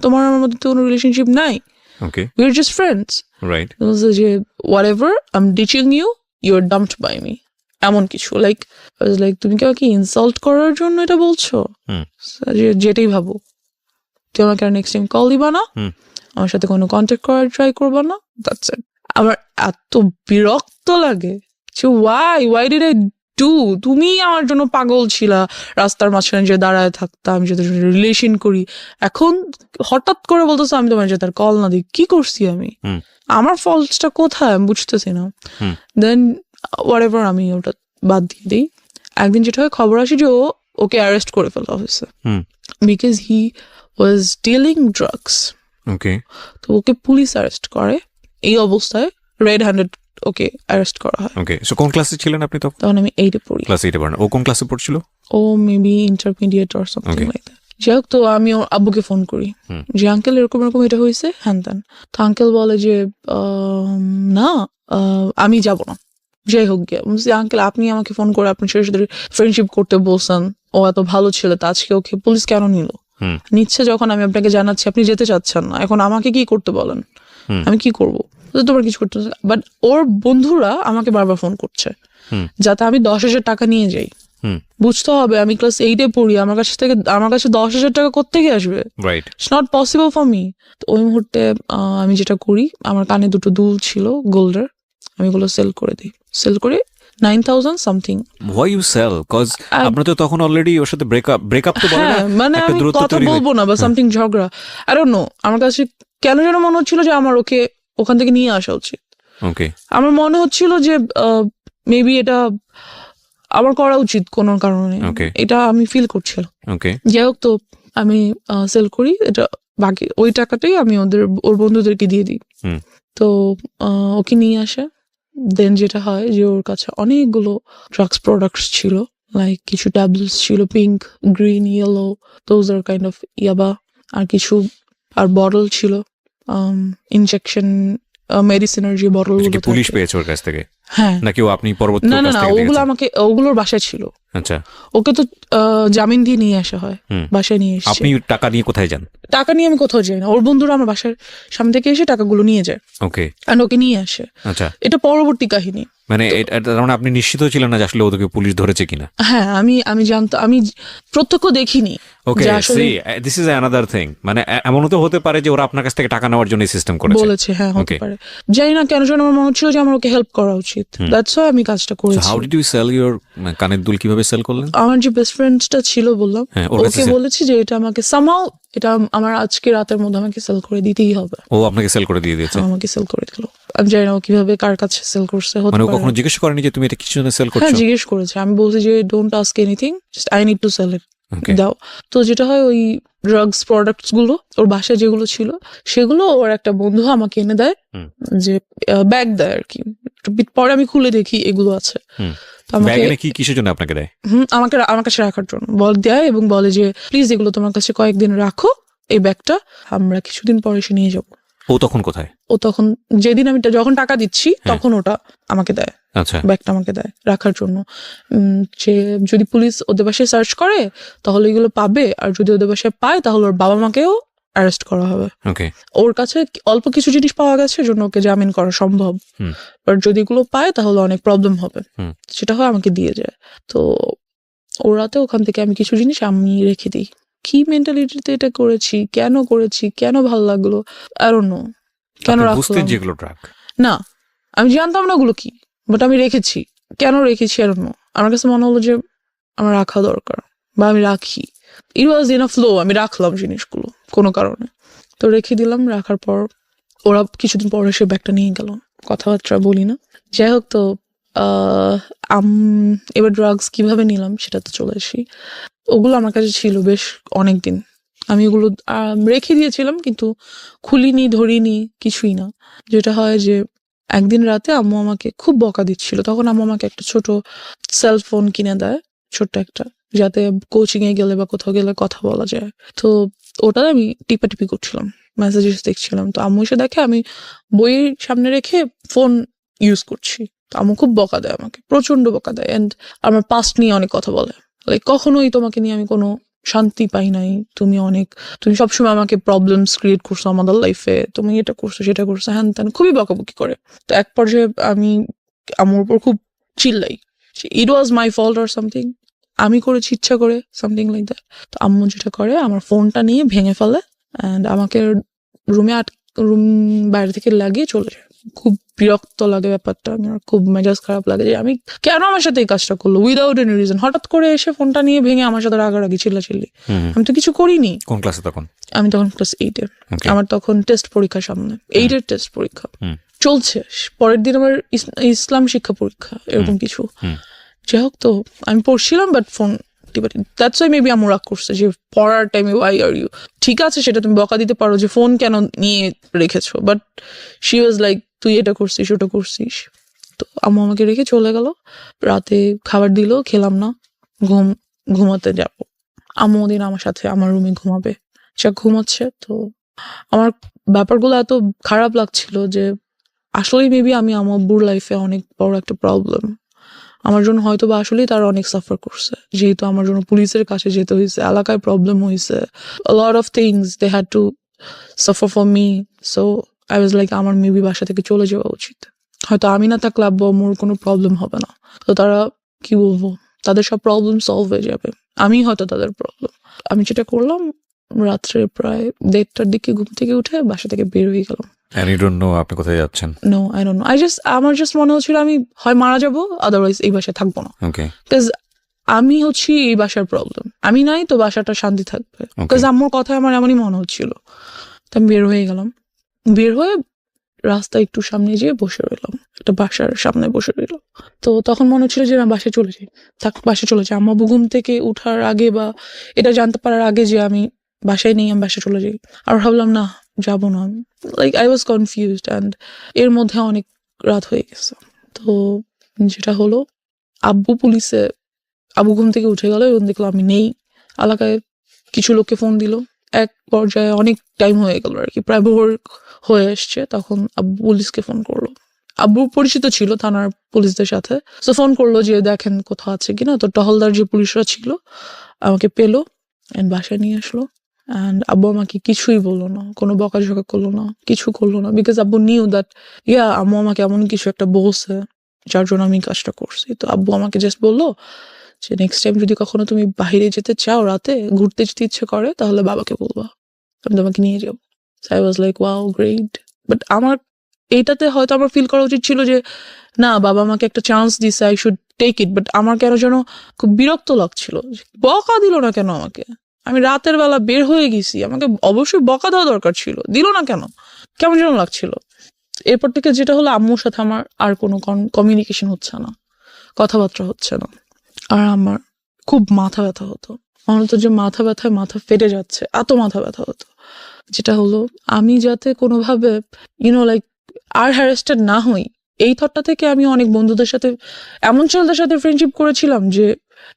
তোমার আমার মধ্যে তো কোনো রিলেশনশিপ নাই, okay, we are just friends. Right, যে whatever I am ditching you, you are dumped by me, এমন কিছু। লাইক তুমি কি আমাকে ইনসাল্ট করার জন্য এটা বলছো? যেটাই ভাবো, তুমি আমাকে আর নেক্সট টাইম কল দিবা না, আমার সাথে কোনো কন্ট্যাক্ট করার ট্রাই করবা না, দ্যাটস ইট। আমার এত বিরক্ত লাগে যে ওয়াই ডিড আই ডু? তুমি আমার জন্য পাগল ছিলা, রাস্তার মাঝখানে যে দাঁড়ায় থাকতাম, আমি সাথে রিলেশন করি, এখন হঠাৎ করে বলতেছো আমি তোমার সাথে কল না দিই। কি করছি আমি? আমার ফল্টসটা কোথায় আমি বুঝতেছি না। দেন হোয়াট এভার, আমি ওটা বাদ দিয়ে দিই। একদিন যেটা হয়, খবর আসে যে ওকে অ্যারেস্ট করে ফেলা হয়েছে because he was dealing drugs. Okay, তো ওকে পুলিশ অ্যারেস্ট করে, এই অবস্থায় রেড হ্যান্ডেড ওকে অ্যারেস্ট করা হয়। ওকে। সো কোন ক্লাসে ছিলেন আপনি তখন? তখন আমি 8-এ পড়ি। ক্লাস 8-এ পড়েন। ও কোন ক্লাসে পড়ছিল? ও maybe intermediate or something like that. যাই হোক, তো আমি ওর আব্বুকে ফোন করি যে আঙ্কেল এরকম এরকম এটা হয়েছে, হ্যান ত্যান। তো আঙ্কেল বলে যে না, আমি যাব না। যাই হোক গিয়ে আঙ্কেল, আপনি আমাকে ফোন করে আপনার ছেলের সাথে ফ্রেন্ডশিপ করতে বলছেন, ও এত ভালো ছিল, তা আজকে ওকে পুলিশ কেন নিল? নিচ্ছে যখন আমি আপনাকে জানাচ্ছি, আপনি যেতে চাচ্ছেন না, এখন আমাকে কি করতে বলেন? আমি কি করবো? তোমার কিছু করতে। বাট ওর বন্ধুরা আমাকে বারবার ফোন করছে যাতে আমি 10,000 টাকা নিয়ে যাই। বুঝতে হবে আমি ক্লাস 8-এ পড়ি, আমার কাছে 10,000 টাকা কোত্থেকে আসবে? Right, it's not possible for me. তো ওই মুহূর্তে আমি যেটা করি, আমার কানে 2টো দুল ছিল গোল্ডের, আমি ওগুলো সেল করে দিই। সেল করে 9,000 something. Why you sell? Cause আপনার তো তখন অলরেডি ওর সাথে ব্রেকআপ তো বলে না, মানে একটা আমি দূরত্ব কথা তৈরি বলবো না বা সামথিং ঝগড়া, আই ডোন্ট নো। আমার কাছে কেন যেন মনে হচ্ছিল যে আমার ওকে ওখান থেকে নিয়ে আসা উচিত। ওকে, আমার মনে হচ্ছিল যে মেবি এটা আমার করা উচিত কোনো কারণে, এটা আমি ফিল করছিলাম। ওকে, যাই হোক, তো আমি সেল করি এটা, বাকি ওই টাকাটাই আমি ওর বন্ধুদেরকে দিয়ে দিই। তো ওকে নিয়ে আসে। দেন যেটা হয় যে ওর কাছে অনেকগুলো ড্রাগস প্রোডাক্টস ছিল, লাইক কিছু ট্যাবলেটস ছিল, pink, green, yellow, those are kind of ইয়াবা, আর কিছু আর বটল ছিল, ইনজেকশন মেডিসিনের যে বটল গুলো। পুলিশ পেয়েছে ওর কাছ থেকে? হ্যাঁ। নাকি ও আপনি পরবর্তী? না, ওগুলো আমাকে, ওগুলোর বাসায় ছিল। আচ্ছা। ওকে তো জামিন দিয়ে নিয়ে আসা হয়, বাসায় নিয়ে এসে। আপনি টাকা নিয়ে কোথায় যান? টাকা নিয়ে আমি কোথাও যাই না, ওর বন্ধুরা আমার বাসার সামনে থেকে এসে টাকাগুলো নিয়ে যায়। ওকে, আর ওকে নিয়ে আসে। আচ্ছা, এটা পরবর্তী কাহিনী। মানে মানে আপনি নিশ্চিত ছিলেন না যে আসলে ওদেরকে পুলিশ ধরেছে কিনা? হ্যাঁ, আমি জানতাম, আমি প্রত্যক্ষ দেখিনি। Okay, see this is another thing. মানে এমনও তো হতে পারে যে ওরা আপনার কাছ থেকে টাকা নেওয়ার জন্য সিস্টেম করেছে বলেছে। হ্যাঁ, হতে পারে, জানি না কেন যেন আমার মনে হচ্ছিল যে আমার ওকে হেল্প করা উচিত। দ্যাটস হোয়াই আমি কাজটা করেছি। How did you sell your কানের দুল? কিভাবে সেল করলেন? আমার যে বেস্ট ফ্রেন্ডটা ছিল বললাম, ওকে বলেছি যে এটা আমাকে সামহাউ, এটা আমার আজকে রাতের মধ্যে আমাকে সেল করে দিতেই হবে। ও আপনাকে সেল করে দিয়ে দিয়েছে? আমাকে সেল করে দিল। আমি জানি না ও কিভাবে কার কাছে সেল করছে। মানে ও কখনো জিজ্ঞেস করেনি যে তুমি এটা কিছু জন্য সেল করছো? হ্যাঁ, জিজ্ঞেস করেছে। আমি বলছি যে don't ask anything, just I need to sell it, দাও। তো যেটা হয়, ওই ড্রাগস প্রোডাক্টস গুলো ওর বাসায় যেগুলো ছিল সেগুলো ওর একটা বন্ধু আমাকে এনে দেয়, যে ব্যাগ দেয় আর কি। পরে আমি খুলে দেখি এগুলো আছে। কিসের জন্য আপনাকে দেয়? আমার কাছে রাখার জন্য দেয়, এবং বলে যে প্লিজ এগুলো তোমার কাছে কয়েকদিন রাখো, এই ব্যাগটা আমরা কিছুদিন পরে এসে নিয়ে যাবো। ও তখন কোথায়? ও তখন যেদিন আমি যখন টাকা দিচ্ছি তখন ওটা আমাকে দেয়। আচ্ছা, ব্যাগটা আমাকে দেয় রাখার জন্য, যে যদি পুলিশ ওদের বাসায় সার্চ করে তাহলে এগুলো পাবে, আর যদি ওদের বাসায় পায় তাহলে ওর বাবা মাকেও অ্যারেস্ট করা হবে। ওকে, ওর কাছে অল্প কিছু জিনিস পাওয়া গেছে, জন্য ওকে জামিন করা সম্ভব। বাট যদি এগুলো পায় তাহলে অনেক প্রবলেম হবে। সেটা হয় আমাকে দিয়ে যায়। তো ওরাতে ওখান থেকে আমি কিছু জিনিস আমি রেখে দিই। কি মেন্টালিটিতে এটা করেছি, কেন ভালো লাগলো, আই ডোন্ট নো। কেন রাখলাম? যেগুলো ড্রাগ না, আমি জানতাম না ওগুলো কি, বাট আমি রেখেছি। কেন রেখেছি আই ডোন্ট নো। আমার কাছে মনে হলো যে আমার রাখা দরকার, বা আমি রাখি। ইট ওয়াজ ইন আ ফ্লো, আমি রাখলাম জিনিসগুলো কোনো কারণে। তো রেখে দিলাম। রাখার পর ওরা কিছুদিন পরে সে ব্যাগটা নিয়ে গেল, কথাবার্তা বলি না। যাই হোক, তো এবার ড্রাগস কিভাবে নিলাম সেটা তো চলে আসি। ওগুলো আমার কাছে ছিল বেশ অনেকদিন, আমি ওগুলো রেখে দিয়েছিলাম, কিন্তু খুলিনি, ধরিনি, কিছুই না। যেটা হয় যে একদিন রাতে আম্মু আমাকে খুব বকা দিচ্ছিল, তখন আম্মু আমাকে একটা ছোট সেলফোন কিনে দেয়, ছোট্ট একটা, যাতে কোচিং এ গেলে বা কোথাও গেলে কথা বলা যায়। তো ওটা আমি টিপাটিপি করছিলাম, মেসেজেস দেখছিলাম, তো আম্মু এসে দেখে আমি বইয়ের সামনে রেখে ফোন ইউজ করছি। তো আম্মু খুব বকা দেয় আমাকে, প্রচন্ড বকা দেয়, এন্ড আমার পাস্ট নিয়ে অনেক কথা বলে, লাইক কখনোই তোমাকে নিয়ে আমি কোনো শান্তি পাই নাই, তুমি সবসময় আমাকে প্রবলেমস ক্রিয়েট করছো আমাদের লাইফে, তুমি এটা করছো সেটা করছো, হ্যান ত্যান, খুবই বকাবকি করে। তো এক পর্যায়ে আমি আমার উপর খুব চিল্লাই, ইট ওয়াজ মাই ফল্ট অর সামথিং, আমি করেছি ইচ্ছা করে, সামথিং লাইক দ্যাট। তো আম্মু যেটা করে, আমার ফোনটা নিয়ে ভেঙে ফেলে অ্যান্ড আমাকে রুম বাইরে থেকে লাগিয়ে চলে যায়। খুব বিরক্ত লাগে ব্যাপারটা, আমার খুব মেজাজ খারাপ লাগে যে আমি কেন আমার সাথে এই কাজটা করলো উইদাউট এনি রিজন, হঠাৎ করে এসে ফোনটা নিয়ে ভেঙে আমার সাথে রাগারাগি চিল্লাচিল্লি। আমি তো কিছু করিনি। কোন ক্লাসে তখন? আমি তখন ক্লাস 8-এ। আমার তখন টেস্ট পরীক্ষা সামনে, 8-এর টেস্ট পরীক্ষা চলছে, পরের দিন আমার ইসলাম শিক্ষা পরীক্ষা, এরকম কিছু। যাই হোক, তো আমি পড়ছিলাম বাট ফোন টিপাটি, দ্যাটস ওয়াই মেবি আমার রাগ করছে যে পড়ার টাইমে ওয়াই আর ইউ, ঠিক আছে সেটা তুমি বকা দিতে পারো যে ফোন কেন নিয়ে রেখেছো, বাট শি ওয়াজ লাইক তুই এটা করছিস ওটা করছিস। তো আম্মু আমাকে রেখে চলে গেল, রাতে খাবার দিল, খেলাম না, ঘুমাতে যাব। আম্মু ওদিন আমার সাথে আমার রুমে ঘুমাবে, সে ঘুমাচ্ছে। তো আমার ব্যাপারগুলো এত খারাপ লাগছিল যে আসলেই মেবি আমি আমার আব্বুর লাইফে অনেক বড় একটা প্রবলেম, আমার জন্য হয়তো বা আসলেই তারা অনেক সাফার করছে, যেহেতু আমার জন্য পুলিশের কাছে যেতে হয়েছে, এলাকায় প্রবলেম হয়েছে, a lot of things they had to suffer for me, so I was like আমার মেবি বাসা থেকে চলে যাওয়া উচিত, হয়তো আমি না থাকলে আব্বু আম্মুর কোনো প্রবলেম হবে না, তো তারা কি বলবো, তাদের সব প্রবলেম সলভ হয়ে যাবে, আমি হয়তো তাদের প্রবলেম। আমি যেটা করলাম, রাত্রে প্রায় 1:30টার দিকে ঘুম থেকে উঠে বাসা থেকে বের হয়ে গেলাম। And you don't know আপনি কোথায় যাচ্ছেন? No, I don't know. আমার জাস্ট মনে হচ্ছিল আমি হয় মারা যাবো, আদারওয়াইজ এই বাসায় থাকবো না। ওকে। বিকজ আমি হচ্ছি এই বাসার প্রবলেম, আমি নাই তো বাসাটা শান্তি থাকবে, বিকজ আম্মুর কথা আমার এমনই মনে হচ্ছিল। তো আমি বের হয়ে গেলাম, বের হয়ে রাস্তা একটু সামনে যেয়ে বসে রইলাম, একটা বাসার সামনে বসে রইলাম। তো তখন মনে হচ্ছিল যে না, বাসায় চলে যাই, বাসায় চলে যাই। আম্মু ঘুম থেকে উঠার আগে বা এটা জানতে পারার আগে যে আমি বাসায় নেই, আমি বাসায় চলে যাই। আর ভাবলাম না, যাবো না, like I was confused, and এর মধ্যে অনেক রাত হয়ে গেছে। তো যেটা হলো, আব্বু ঘুম থেকে উঠে গেল এবং দেখলো আমি নেই। এলাকায় কিছু লোককে ফোন দিল, এক পর্যায়ে অনেক টাইম হয়ে গেল আর কি, প্রায় ভোর হয়ে এসছে, তখন আব্বু পুলিশকে ফোন করলো। আব্বু পরিচিত ছিল থানার পুলিশদের সাথে, তো ফোন করলো যে দেখেন কোথাও আছে কিনা। তো টহলদার যে পুলিশরা ছিল আমাকে পেলো অ্যান্ড বাসায় নিয়ে আসলো। অ্যান্ড আব্বু আমাকে কিছুই বললো না, কোনো বকাঝকা করলো না, কিছু করলো না, বিকজ আব্বু নিউ দ্যাট আম্মু আমাকে এমন কিছু একটা বলছে যার জন্য আমি কাজটা করছি। তো আব্বু আমাকে জাস্ট বললো যে নেক্সট টাইম যদি কখনো তুমি বাইরে যেতে চাও, রাতে ঘুরতে যেতে ইচ্ছে করে, তাহলে বাবাকে বলবা, আমি তোমাকে নিয়ে যাবো। I was like wow great. But আমার এইটাতে হয়তো আমার ফিল করা উচিত ছিল যে না, বাবা আমাকে একটা চান্স দিছে, I should take it. But আমার কেন যেন খুব বিরক্ত লাগছিল, বকা দিল না কেন আমাকে, আমি রাতের বেলা বের হয়ে গেছি, আমাকে অবশ্যই বকা দেওয়া দরকার ছিল, দিল না কেন, কেমন যেন লাগছিল। এরপর থেকে যেটা হলো, আম্মুর সাথে আমার আর কোনো কমিউনিকেশন হচ্ছে না, কথাবার্তা হচ্ছে না। আর আমার খুব মাথা ব্যথা হতো, মনে হতো যে মাথা ব্যথায় মাথা ফেটে যাচ্ছে, এত মাথা ব্যথা হতো। যেটা হলো, আমি যাতে কোনোভাবে লাইক আর হ্যারাসড না হই, এই থটটা থেকে আমি অনেক বন্ধুদের সাথে, এমন ছেলেদের সাথে ফ্রেন্ডশিপ করেছিলাম যে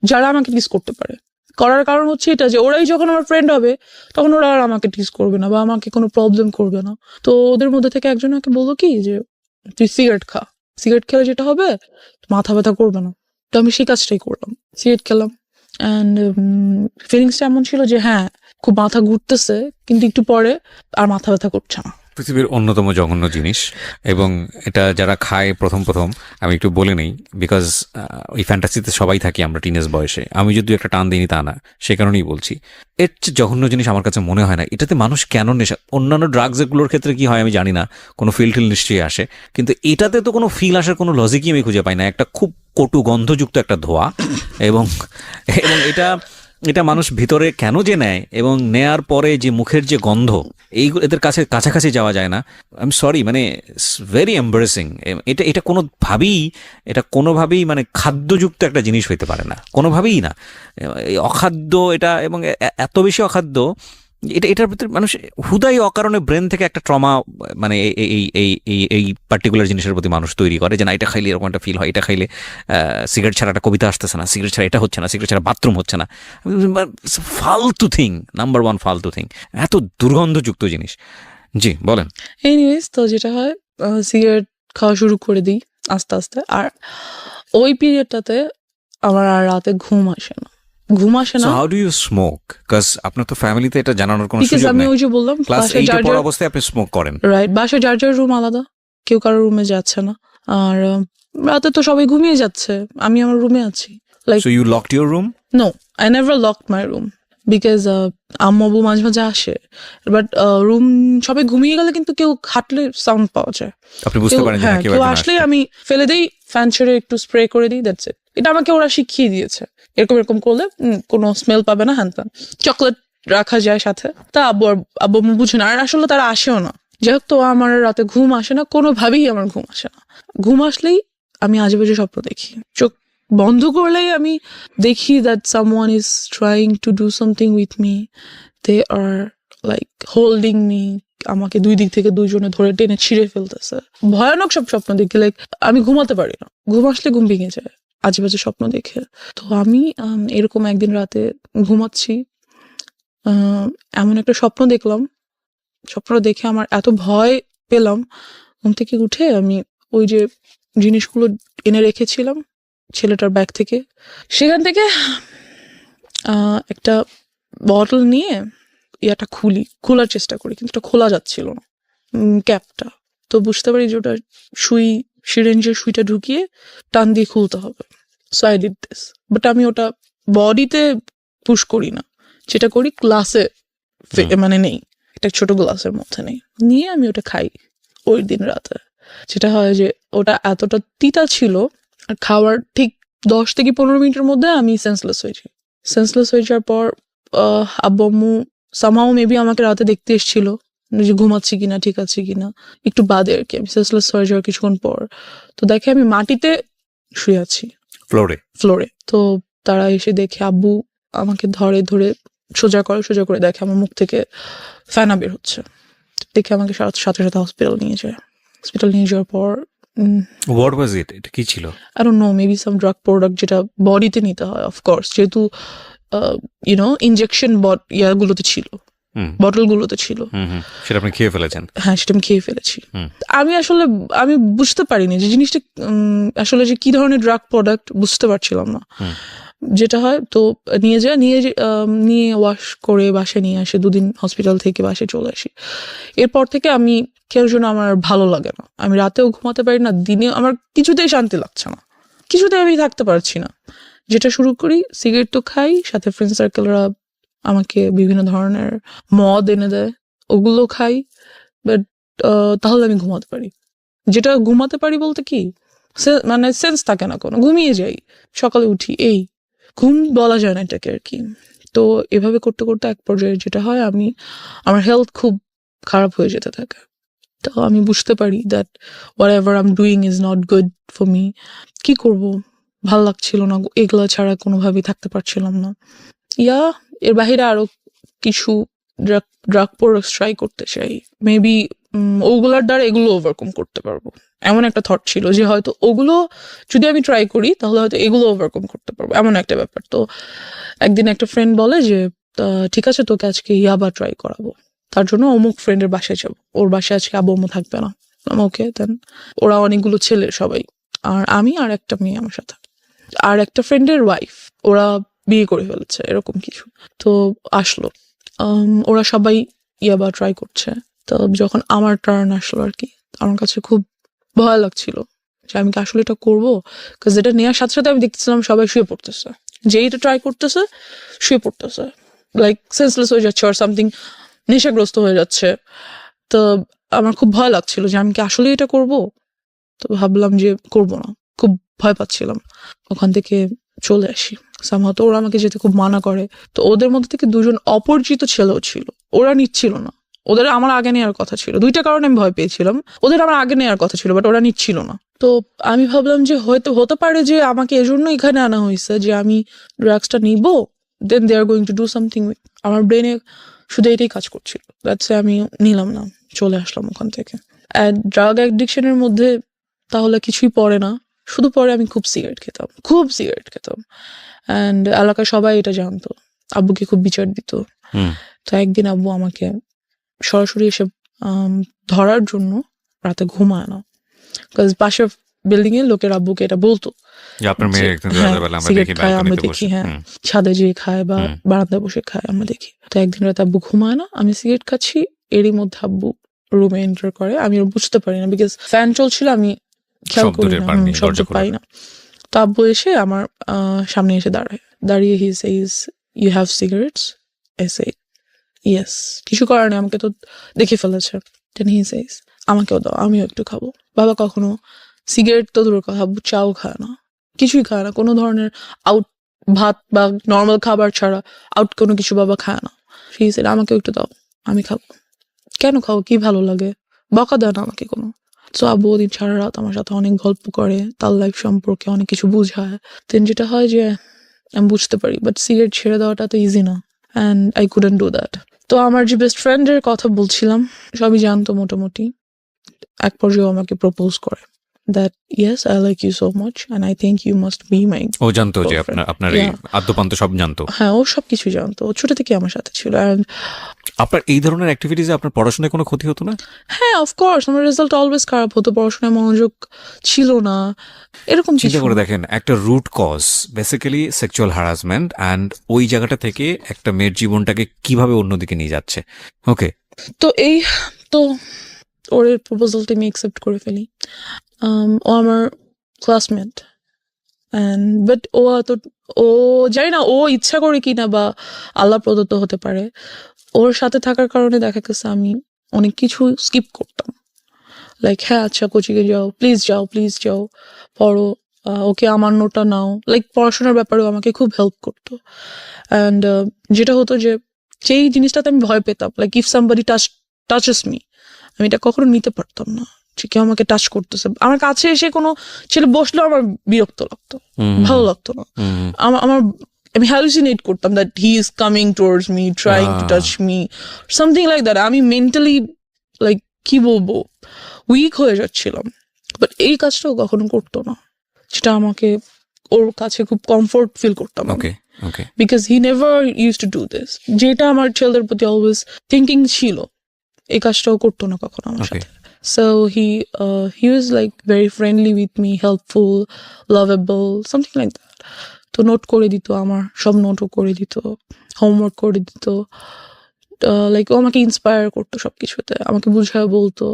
যারা আমাকে টিস করতে পারে। করার কারণ হচ্ছে এটা যে ওরাই যখন আমার ফ্রেন্ড হবে, তখন ওরা আর আমাকে টিস করবে না বা আমাকে কোনো প্রবলেম করবে না। তো ওদের মধ্যে থেকে একজন আমাকে বললো কি যে তুই সিগারেট খা, সিগারেট খেলে যেটা হবে, মাথা ব্যথা করবে না। তো আমি সেই কাজটাই করলাম, সিগারেট খেলাম। অ্যান্ড ফিলিংসটা এমন ছিল যে হ্যাঁ, খুব মাথা ঘুরতেছে, কিন্তু একটু পরে আর মাথা ব্যথা করছে না। পৃথিবীর অন্যতম জঘন্য জিনিস, এবং এটা যারা খায় প্রথম আমি একটু বলে নেই, বিকজ ওই ফ্যান্টাসিতে সবাই থাকি আমরা টিনেজ বয়সে, আমি যদি একটা টান দিইনি তা না, সে কারণেই বলছি। এর চেয়ে জঘন্য জিনিস আমার কাছে মনে হয় না। এটাতে মানুষ কেন নেশা, অন্যান্য ড্রাগসগুলোর ক্ষেত্রে কি হয় আমি জানি না, কোনো ফিল নিশ্চয়ই আসে, কিন্তু এটাতে তো কোনো ফিল আসার কোনো লজিকই আমি খুঁজে পাই না। একটা খুব কটু গন্ধযুক্ত একটা ধোঁয়া, এবং এটা মানুষ ভিতরে কেন যে নেয়, এবং নেয়ার পরে যে মুখের যে গন্ধ, এইগুলো এদের কাছাকাছি যাওয়া যায় না। আই এম সরি, মানে ভেরি এম্বারেসিং। এটা কোনোভাবেই মানে খাদ্যযুক্ত একটা জিনিস হইতে পারে না, কোনোভাবেই না। এই অখাদ্য এটা, এবং এত বেশি অখাদ্য এটার ভিতরে মানুষ হুদাই অকারণে ব্রেন থেকে একটা ট্রমা মানে এই পার্টিকুলার জিনিসের প্রতি মানুষ তৈরি করে, যে না এটা খাইলে এরকম একটা ফিল হয়, এটা খাইলে সিগারেট ছাড়া একটা কবিতা আসতেছে না, সিগারেট ছাড়া এটা হচ্ছে না, সিগারেট ছাড়া বাথরুম হচ্ছে না। ফালতু থিং, নাম্বার ওয়ান ফালতু থিং, এত দুর্গন্ধযুক্ত জিনিস। জি বলেন। এনিওয়েজ, তো যেটা হয় সিগারেট খাওয়া শুরু করে দিই আস্তে আস্তে। আর ওই পিরিয়ডটাতে আমার আর রাতে ঘুম আসে না। So how do you smoke? Because আপনার তো ফ্যামিলিতে এটা জানানোর কোনো বিকজ সুযোগ আমি নেই। ওই যে বললাম ক্লাস বাসায় 8 যার পড়া যার অবস্থায় আপনি স্মোক করেন। রাইট, বাসায় যার যার রুম আলাদা, কেউ কারোর রুমে যাচ্ছে না। আর রাতে তো সবাই ঘুমিয়ে যাচ্ছে, আমি আমার রুমে আছি। Like so you locked your room? No, I never locked my room because আম্মু আব্বু মাঝে মাঝে আসে, বাট রুম সবাই ঘুমিয়ে গেলে কিন্তু কেউ হাঁটলে সাউন্ড পাওয়া যায়। আপনি বুঝতে পারেন যে না, কেউ কেউ একজন আসলে আসছে। আমি ফেলে দেই, ফ্যান ছেড়ে একটু স্প্রে করে দিই, দ্যাটস ইট। এটা আমাকে ওরা শিখিয়ে দিয়েছে, এরকম এরকম করলে কোনো স্মেল পাবে না, হ্যান ত্যান। চকলেট রাখা যায় সাথে, তা আব্বু আম্মু বুঝে না, আর আসলে তারা আসেও না। যাই হোক, তো আমার রাতে ঘুম আসে না, কোনোভাবেই আমার ঘুম আসে না। ঘুম আসলেই আমি আজেবাজে স্বপ্ন দেখি। চোখ বন্ধ করলেই আমি দেখি that someone is trying to do something with me, they are like holding me, আমাকে দুই দিক থেকে দুইজনে ধরে টেনে ছিঁড়ে ফেলতেছে। ভয়ানক সব স্বপ্ন দেখি, লাইক আমি ঘুমাতে পারি না, ঘুম আসলে ঘুম ভেঙে যায় আজেবাজে স্বপ্ন দেখে। তো আমি এরকম একদিন রাতে ঘুমাচ্ছি, এমন একটা স্বপ্ন দেখলাম। স্বপ্নটা দেখে আমার এত ভয় পেলাম, ঘুম থেকে উঠে আমি ওই যে জিনিসগুলো এনে রেখেছিলাম ছেলেটার ব্যাগ থেকে, সেখান থেকে একটা বটল নিয়ে ইয়াটা খোলার চেষ্টা করি, কিন্তু এটা খোলা যাচ্ছিল না, ক্যাপটা। তো বুঝতে পারি যে ওটা সিরিঞ্জের সুইটা ঢুকিয়ে টান দিয়ে খুলতে হবে। So I did this, but আমি ওটা বডিতে পুশ করি না, যেটা করি গ্লাসে, মানে নেই, একটা ছোট গ্লাসের মধ্যে নেই, নিয়ে আমি ওটা খাই ওই দিন রাতে। যেটা হয় যে ওটা এতটা তিতা ছিল, আর খাওয়ার ঠিক 10 থেকে 15 মিনিটের মধ্যে আমি সেন্সলেস হয়ে যাই। সেন্সলেস হয়ে যাওয়ার পর আব্বু আম্মু সামহাও মেবি আমাকে রাতে দেখতে এসেছিল যে ঘুমাচ্ছি কিনা, ঠিক আছে কিনা, একটু বাদে আর কি। আমি সেন্সলেস হয়ে যাওয়ার কিছুক্ষণ পর তো দেখে আমি মাটিতে শুয়ে আছি, ফ্লোরে। তো তারা এসে দেখে, আব্বু আমাকে ধরে সোজা করে দেখে আমার মুখ থেকে ফেনা বের হচ্ছে। দেখে আমাকে সাথে সাথে হসপিটাল নিয়ে যায়। হসপিটাল নিয়ে যাওয়ার পর হোয়াট ওয়াজ ইট? এটা কি ছিল? I don't no, maybe some drug product, যেটা বডিতে নিতে হয় অফকোর্স, যেহেতু ইনজেকশন ইয়াগুলোতে ছিল, বটলগুলোতে ছিল। সেটা আপনি খেয়ে ফেলেছেন? হ্যাঁ, সেটা আমি খেয়ে ফেলেছি। আমি বুঝতে পারিনি যে জিনিসটা আসলে যে কি ধরনের ড্রাগ প্রোডাক্ট, বুঝতে পারছিলাম না। যেটা হয় তো নিয়ে ওয়াশ করে বাসায় নিয়ে আসে, 2 দিন হসপিটাল থেকে বাসায় চলে আসি। এরপর থেকে আমি কেউ জন্য আমার ভালো লাগে না, আমি রাতেও ঘুমাতে পারি না, দিনে আমার কিছুতেই শান্তি লাগছে না, কিছুতেই আমি থাকতে পারছি না। যেটা শুরু করি, সিগারেট তো খাই, সাথে ফ্রেন্ড সার্কেলরা আমাকে বিভিন্ন ধরনের মদ এনে দেয়, ওগুলো খাই, বাট তাহলে আমি ঘুমাতে পারি। যেটা ঘুমাতে পারি বলতে কি, মানে সেন্স থাকে না কোনো, ঘুমিয়ে যাই, সকালে উঠি, এই ঘুম বলা যায় না এটাকে আর কি। তো এভাবে করতে করতে এক পর্যায়ে যেটা হয়, আমার হেলথ খুব খারাপ হয়ে যেতে থাকে। তো আমি বুঝতে পারি that what ever I am doing is not good for me. কি করব, ভাল লাগছিল না, এগুলা ছাড়া কোনোভাবেই থাকতে পারছিলাম না। এর বাহিরে আরো কিছু ড্রাগ প্রোডাক্টস ট্রাই করতে চাই, মেবি ওগুলার দ্বারা এগুলো ওভারকাম করতে পারবো, এমন একটা থট ছিল যে হয়তো ওগুলো যদি আমি ট্রাই করি তাহলে হয়তো এগুলো ওভারকাম করতে পারবো, এমন একটা ব্যাপার। তো একদিন একটা ফ্রেন্ড বলে যে ঠিক আছে, তোকে আজকে ইয়াবা ট্রাই করাবো, তার জন্য অমুক ফ্রেন্ডের বাসায় যাবো, ওর বাসায় আজকে আব্বু আম্মু থাকবে না। ওকে, দেন ওরা অনেকগুলো ছেলে সবাই, আর আমি আর একটা মেয়ে আমার সাথে, আর একটা ফ্রেন্ডের ওয়াইফ, ওরা বিয়ে করে ফেলেছে, এরকম কিছু। তো আসলো, ওরা সবাই ইয়াবা ট্রাই করছে। তো যখন আমার টার্ন আসলো আর কি, আমার কাছে খুব ভয় লাগছিল যে আমি কি আসলে এটা করবো, কারণ এটা নেওয়ার সাথে সাথে আমি দেখতেছিলাম সবাই শুয়ে পড়তেছে, যে এটা ট্রাই করতেছে শুয়ে পড়তেছে, লাইক সেন্সলেস হয়ে যাচ্ছে আর সামথিং, নেশাগ্রস্ত হয়ে যাচ্ছে। তো আমার খুব ভয় লাগছিল যে আমি কি আসলে এটা করব। তো ভাবলাম যে করব না, খুব ভয় পাচ্ছিলাম। ওখান থেকে চলে আসি। সামহাও ওরা আমাকে যেতে খুব মানা করে। তো ওদের মধ্যে থেকে 2জন অপরিচিত ছেলেও ছিল, ওরা নিচ্ছিল না, ওদের আমার আগে নেওয়ার কথা ছিল। 2টা কারণে আমি ভয় পেয়েছিলাম, ওদের আমার আগে নেওয়ার কথা ছিল, বাট ওরা নিচ্ছিল না। তো আমি ভাবলাম যে হয়তো হতে পারে যে আমাকে এজন্য এখানে আনা হয়েছে যে আমি ড্রাগসটা নিব, then they are going to do something. আমার ব্রেনে শুধু এটাই কাজ করছিল। দ্যাটস আমি নিলাম না, চলে আসলাম ওখান থেকে। অ্যান্ড ড্রাগ অ্যাডিকশনের মধ্যে তাহলে কিছুই পড়ে না, শুধু পরে আমি খুব সিগারেট খেতাম। অ্যান্ড এলাকায় সবাই এটা জানতো, আব্বুকে খুব বিচার দিত। তো একদিন আব্বু আমাকে সরাসরি এসে ধরার জন্য রাতে ঘুমায় না, বিকজ পাশের বিল্ডিং এর লোকের আব্বুকে এটা বলতো যে আপনার মেয়ে একদিন রাতের বেলা আমরা সিগারেট দেখি খায়, আমরা ব্যালকনিতে দেখি, বসে। হ্যাঁ ছাদে যেয়ে খায় বা বারান্দায় বসে খায়, আমরা দেখি। তো একদিন রাতে আব্বু ঘুমায় না, আমি সিগারেট খাচ্ছি, এরই মধ্যে আব্বু রুমে এন্টার করে। আমি আর বুঝতে পারি না, বিকজ ফ্যান চলছিল, আমি খেয়াল শব্দ করি টের না, পাননি, শব্দ দরজা খোলা পাই না। তো আব্বু এসে আমার সামনে এসে দাঁড়িয়ে he says, you have cigarettes? I say yes. কিছু করার নেই, আমাকে তো দেখে ফেলেছে। দেন হি সেইজ, আমাকেও দাও, আমিও একটু খাবো। বাবা কখনো সিগারেট তো দূরের কথা, আব্বু চাও খায় না, কিছুই খায় না, কোনো ধরনের আউট ভাত বা নর্মাল খাবার ছাড়া আউট কোনো কিছু বাবা খায় না। সেই সাইড আমাকেও একটু দাও, আমি খাবো। কেন খাও, কি ভালো লাগে? বকা দেয় না আমাকে কোনো। তো আব্বু ওদিন সারা রাত আমার সাথে অনেক গল্প করে, তার লাইফ সম্পর্কে অনেক কিছু বুঝায়। দেন যেটা হয় যে আমি বুঝতে পারি, বাট সিগারেট ছেড়ে দেওয়াটা তো ইজি না, and I couldn't do that. তো আমার যে বেস্ট ফ্রেন্ডের কথা বলছিলাম, সবই জানতো মোটামুটি। এক পর্যায়ে আমাকে প্রপোজ করে that yes, I like you so much and I think you must be my ও জানতো যে girlfriend. আপনার এই Yeah. আদ্যপান্ত সব জানতো? হ্যাঁ, ও সবকিছু জানতো, ও ছোট থেকে আমার সাথে ছিল। And আপনার এই ধরনের অ্যাক্টিভিটিসে আপনার পড়াশোনায় কোনো ক্ষতি হতো না? হ্যাঁ, অফকোর্স আমার রেজাল্ট অলওয়েজ খারাপ হতো, পড়াশোনায় মনোযোগ ছিল না, এরকম চিন্তা কিছু। করে দেখেন, একটা root cause basically sexual harassment, and ওই জায়গাটা থেকে একটা মেয়ের জীবনটাকে কিভাবে অন্যদিকে নিয়ে যাচ্ছে। ওকে, তো ওর প্রপোজালটা আমি অ্যাকসেপ্ট করে ফেলি। ও আমার ক্লাসমেট, বাট ও জানি না ও ইচ্ছা করে কিনা বা আল্লাহ প্রদত্ত হতে পারে, ওর সাথে থাকার কারণে দেখা গেছে আমি অনেক কিছু স্কিপ করতাম। লাইক হ্যাঁ আচ্ছা কোচিংয়ে যাও, প্লিজ যাও পড়ো, ওকে আমার নোটটা নাও। লাইক পড়াশোনার ব্যাপারেও আমাকে খুব হেল্প করতো। অ্যান্ড যেটা হতো যে যেই জিনিসটাতে আমি ভয় পেতাম, like if somebody touches me, আমি এটা কখনো নিতে পারতাম না যে কেউ আমাকে টাচ করতেছে। আমার কাছে এসে কোনো ছেলে বসলেও আমার বিরক্ত লাগতো, ভালো লাগতো না। আমার আমি হ্যালুসিনেট করতাম that he is coming towards me, trying to touch me, something like that. আমি মেন্টালি লাইক কি বলবো, উইক হয়ে যাচ্ছিলাম। বাট এই কাজটাও কখনো করতো না, যেটা আমাকে ওর কাছে খুব কমফোর্ট ফিল করতাম। Okay, okay. Because he never use to do this, যেটা আমার ছেলেদের প্রতি অলওয়েজ থিঙ্কিং ছিল, এই কাজটাও করতো না কখনো আমার সাথে। So he was like very friendly with me, helpful, lovable, something like that. তো নোট করে দিত, আমার সব নোটও করে দিত, হোমওয়ার্ক করে দিত। লাইক ও আমাকে ইন্সপায়ার করতো সবকিছুতে, আমাকে বুঝায় বলতো।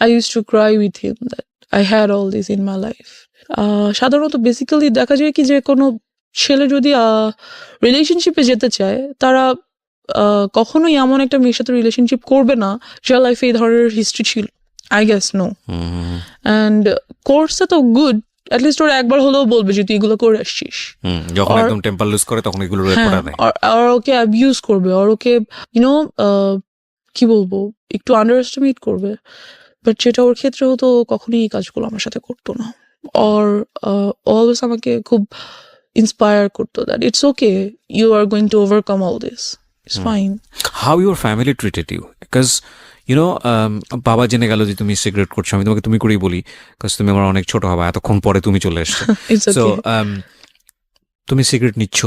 I use to cry with him that I had all this in my life. সাধারণত বেসিক্যালি দেখা যায় কি যে কোনো ছেলে যদি রিলেশনশিপে যেতে চায়, তারা কখনোই এমন একটা মেয়ের সাথে রিলেশনশিপ করবে না যার লাইফে এই ধরনের হিস্ট্রি ছিল। I guess no. অ্যান্ড কোর্সটা তো গুড, অ্যাটলিস্ট ওরা একবার হলেও বলবে যে তুই এগুলো করে আসছিস। যখন একদম টেম্পার লুজ করে তখন এগুলো হ্যাঁ, আর ওকে অ্যাবিউজ করবে, আর ওকে ইউনো কি বলবো একটু আন্ডার এস্টিমেট করবে। বাট যেটা ওর ক্ষেত্রে হতো, কখনোই এই কাজগুলো আমার সাথে করতো না। আর অলওয়েজ আমাকে খুব ইন্সপায়ার করতো that it's okay, you are going to overcome all this, it's fine. How your family treated you? Because you know বাবা জেনে গেল যে তুমি সিগারেট করছো, আমি তোমাকে তুমি করেই বলি, বিকজ তুমি আমার অনেক ছোট হবা, এতক্ষণ পরে তুমি চলে এসছো। সো তুমি সিগারেট নিচ্ছ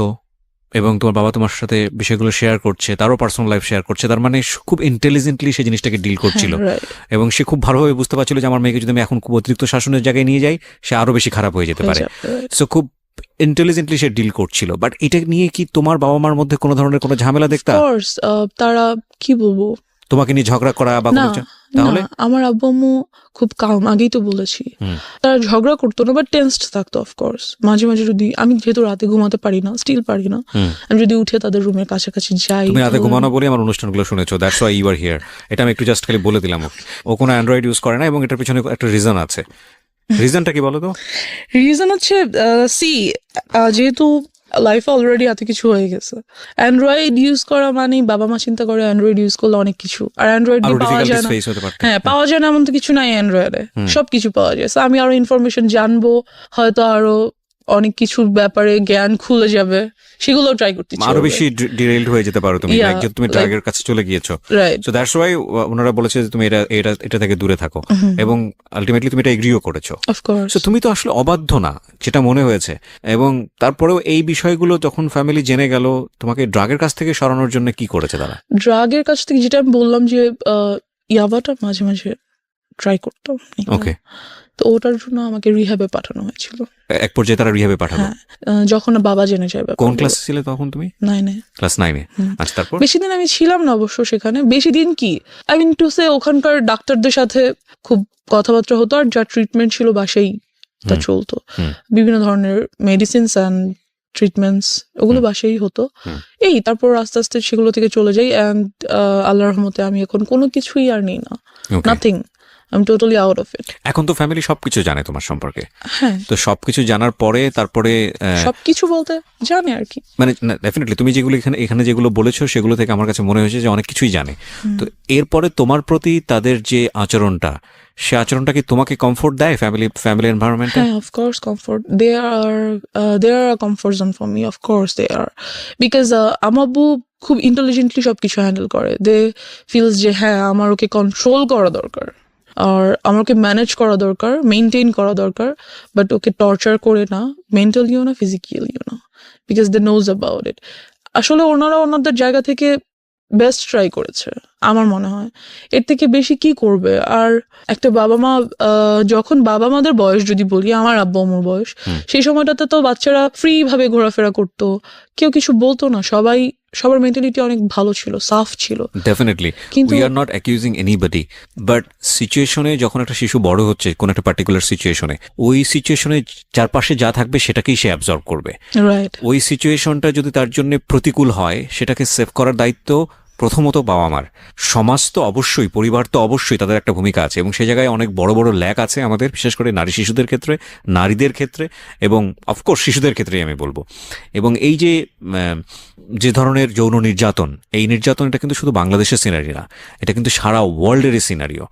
এবং তোমার বাবা তোমার সাথে বিষয়গুলো শেয়ার করছে, তারও পার্সোনাল লাইফ শেয়ার করছে, তার মানে খুব ইন্টেলিজেন্টলি সেই জিনিসটাকে ডিল করছিল, এবং সে খুব ভালোভাবে বুঝতে পারছিল যে আমার মেয়েকে যদি আমি এখন খুব অতিরিক্ত শাসনের জায়গায় নিয়ে যাই, সে আরো বেশি খারাপ হয়ে যেতে পারে। সো খুব ইন্টেলিজেন্টলি সে ডিল করছিল। বাট এটা নিয়ে কি তোমার বাবা মার মধ্যে কোনো ধরনের কোনো ঝামেলা দেখতা? তারা কি বলবো, তোমাকে নিয়ে ঝগড়া করা বা তাহলে? আমার আব্বু আম্মু খুব কাম, আগেই তো বলেছি, তারা ঝগড়া করতো না, বাট টেন্সড থাকতো অফকোর্স। মাঝে মাঝে যদি আমি যেহেতু রাতে ঘুমাতে পারি না, স্টিল পারি না, আমি যদি উঠে তাদের রুমের কাছাকাছি যাই। তুমি রাতে ঘুমানো বলে আমার অনুষ্ঠানগুলো শুনেছো, that's why you are here. এটা আমি একটু জাস্ট খালি বলে দিলাম। ও কোনো অ্যান্ড্রয়েড ইউজ করে না, এবং এটার পিছনে একটা রিজন আছে। রিজনটা কি বলো তো? রিজন হচ্ছে যেহেতু লাইফে অলরেডি এত কিছু হয়ে গেছে, অ্যান্ড্রয়েড ইউজ করা মানে বাবা মা চিন্তা করে অ্যান্ড্রয়েড ইউজ করলে অনেক কিছু, আর অ্যান্ড্রয়েড পাওয়া যায় না। হ্যাঁ, পাওয়া যায় না এমন তো কিছু নাই অ্যান্ড্রয়েডে, সবকিছু পাওয়া যায়। আমি আরো ইনফরমেশন জানবো, হয়তো আরো অনেক কিছুর ব্যাপারে জ্ঞান খুলে যাবে, সেগুলো ট্রাই করতে ইচ্ছে আরো করবে। বেশি ডিরেইলড হয়ে যেতে পারো তুমি, Yeah, like যে তুমি like- ড্রাগের কাছে চলে গিয়েছো। রাইট। সো দ্যাটস ওয়াই ওনারা বলেছে যে তুমি এটা থেকে দূরে থাকো, এবং আলটিমেটলি তুমি এটা এগ্রিও করেছো। অফকোর্স। সো তুমি তো আসলে অবাধ্য না, যেটা মনে হয়েছে। এবং তারপরেও এই বিষয়গুলো যখন ফ্যামিলি জেনে গেল, তোমাকে ড্রাগের কাছ থেকে সরানোর জন্য কি করেছে তারা? ড্রাগের কাছ থেকে যেটা আমি বললাম যে ইয়াবাটা মাঝে মাঝে ট্রাই করতাম। ওকে, তো ওটার জন্য আমাকে রিহ্যাবে পাঠানো হয়েছিল। এক পর্যায়ে তারা রিহাবে পাঠালো। হ্যাঁ, যখন বাবা জেনে যায় ব্যাপারগুলো। কোন ক্লাসে ছিলে তখন তুমি? 9-এ। ক্লাস 9-এ। আচ্ছা, তারপর? বেশি দিন আমি ছিলাম না অবশ্য সেখানে। বেশি দিন কি, আই মিন টু সে, ওখানকার ডাক্তারদের সাথে খুব কথাবার্তা হতো, আর যা ট্রিটমেন্ট ছিল বাসাই তা চলতো। বিভিন্ন ধরনের মেডিসিনস অ্যান্ড ট্রিটমেন্টস ওগুলো বাসাই হতো। এই তারপর আস্তে আস্তে সেগুলো থেকে চলে যাই, অ্যান্ড আল্লাহর রহমতে আমি এখন কোনো কিছুই আর নেই না, Okay. Nothing, I am totally out of it. এখন তো ফ্যামিলি সবকিছু জানে তোমার সম্পর্কে। হ্যাঁ, তো সবকিছু জানার পরে তারপরে সবকিছু বলতে জানে আর কি। মানে ডেফিনেটলি তুমি যেগুলো এখানে যেগুলো বলেছো সেগুলো থেকে আমার কাছে মনে হয়েছে যে অনেক কিছুই জানে। তো এরপরে তোমার প্রতি তাদের যে আচরণটা, সে আচরণটা কি তোমাকে কমফোর্ট দেয় ফ্যামিলি এনভায়রনমেন্টে? হ্যাঁ, of course, comfort. They are a comfort zone for me. Of course, they are. Because আমার আব্বু খুব ইন্টেলিজেন্টলি সবকিছু হ্যান্ডেল করে। দে ফিলস যে হ্যাঁ, আমার ওকে কন্ট্রোল করা দরকার, আর আমার ওকে ম্যানেজ করা দরকার, মেনটেন করা দরকার, বাট ওকে টর্চার করে না, মেন্টালিও না, ফিজিক্যালিও না, because they knows about it. আসলে ওনারা ওনাদের জায়গা থেকে বেস্ট ট্রাই করেছে আমার মনে হয়। এর থেকে বেশি কি করবে? আর একটা বাবা মা, যখন বাবা মাদের বয়স যদি বলি, আমার আব্বু আম্মুর বয়স, সেই সময়টাতে তো বাচ্চারা ফ্রি ভাবে ঘোরাফেরা করতো, কেউ কিছু বলতো না, সবার মেন্টালিটি অনেক ভালো ছিল, সাফ ছিল। ডেফিনেটলি, কিন্তু- we are not accusing anybody, but সিচুয়েশনে যখন একটা শিশু বড় হচ্ছে কোন একটা পার্টিকুলার সিচুয়েশনে, ওই সিচুয়েশনে চারপাশে যা থাকবে সেটাকেই সে অ্যাবজর্ব করবে। রাইট। ওই সিচুয়েশনটা যদি তার জন্য প্রতিকূল হয়, সেটাকে সেভ করার দায়িত্ব প্রথমত বাবা মার। সমাজ তো অবশ্যই, পরিবার তো অবশ্যই, তাদের একটা ভূমিকা আছে, এবং সে জায়গায় অনেক বড় বড় ল্যাক আছে আমাদের, বিশেষ করে নারী শিশুদের ক্ষেত্রে, নারীদের ক্ষেত্রে, এবং অফকোর্স শিশুদের ক্ষেত্রেই আমি বলবো। এবং এই যে ধরনের যৌন নির্যাতন, এই নির্যাতন এটা কিন্তু শুধু বাংলাদেশের সিনারি না, এটা কিন্তু সারা ওয়ার্ল্ডেরই সিনারিও।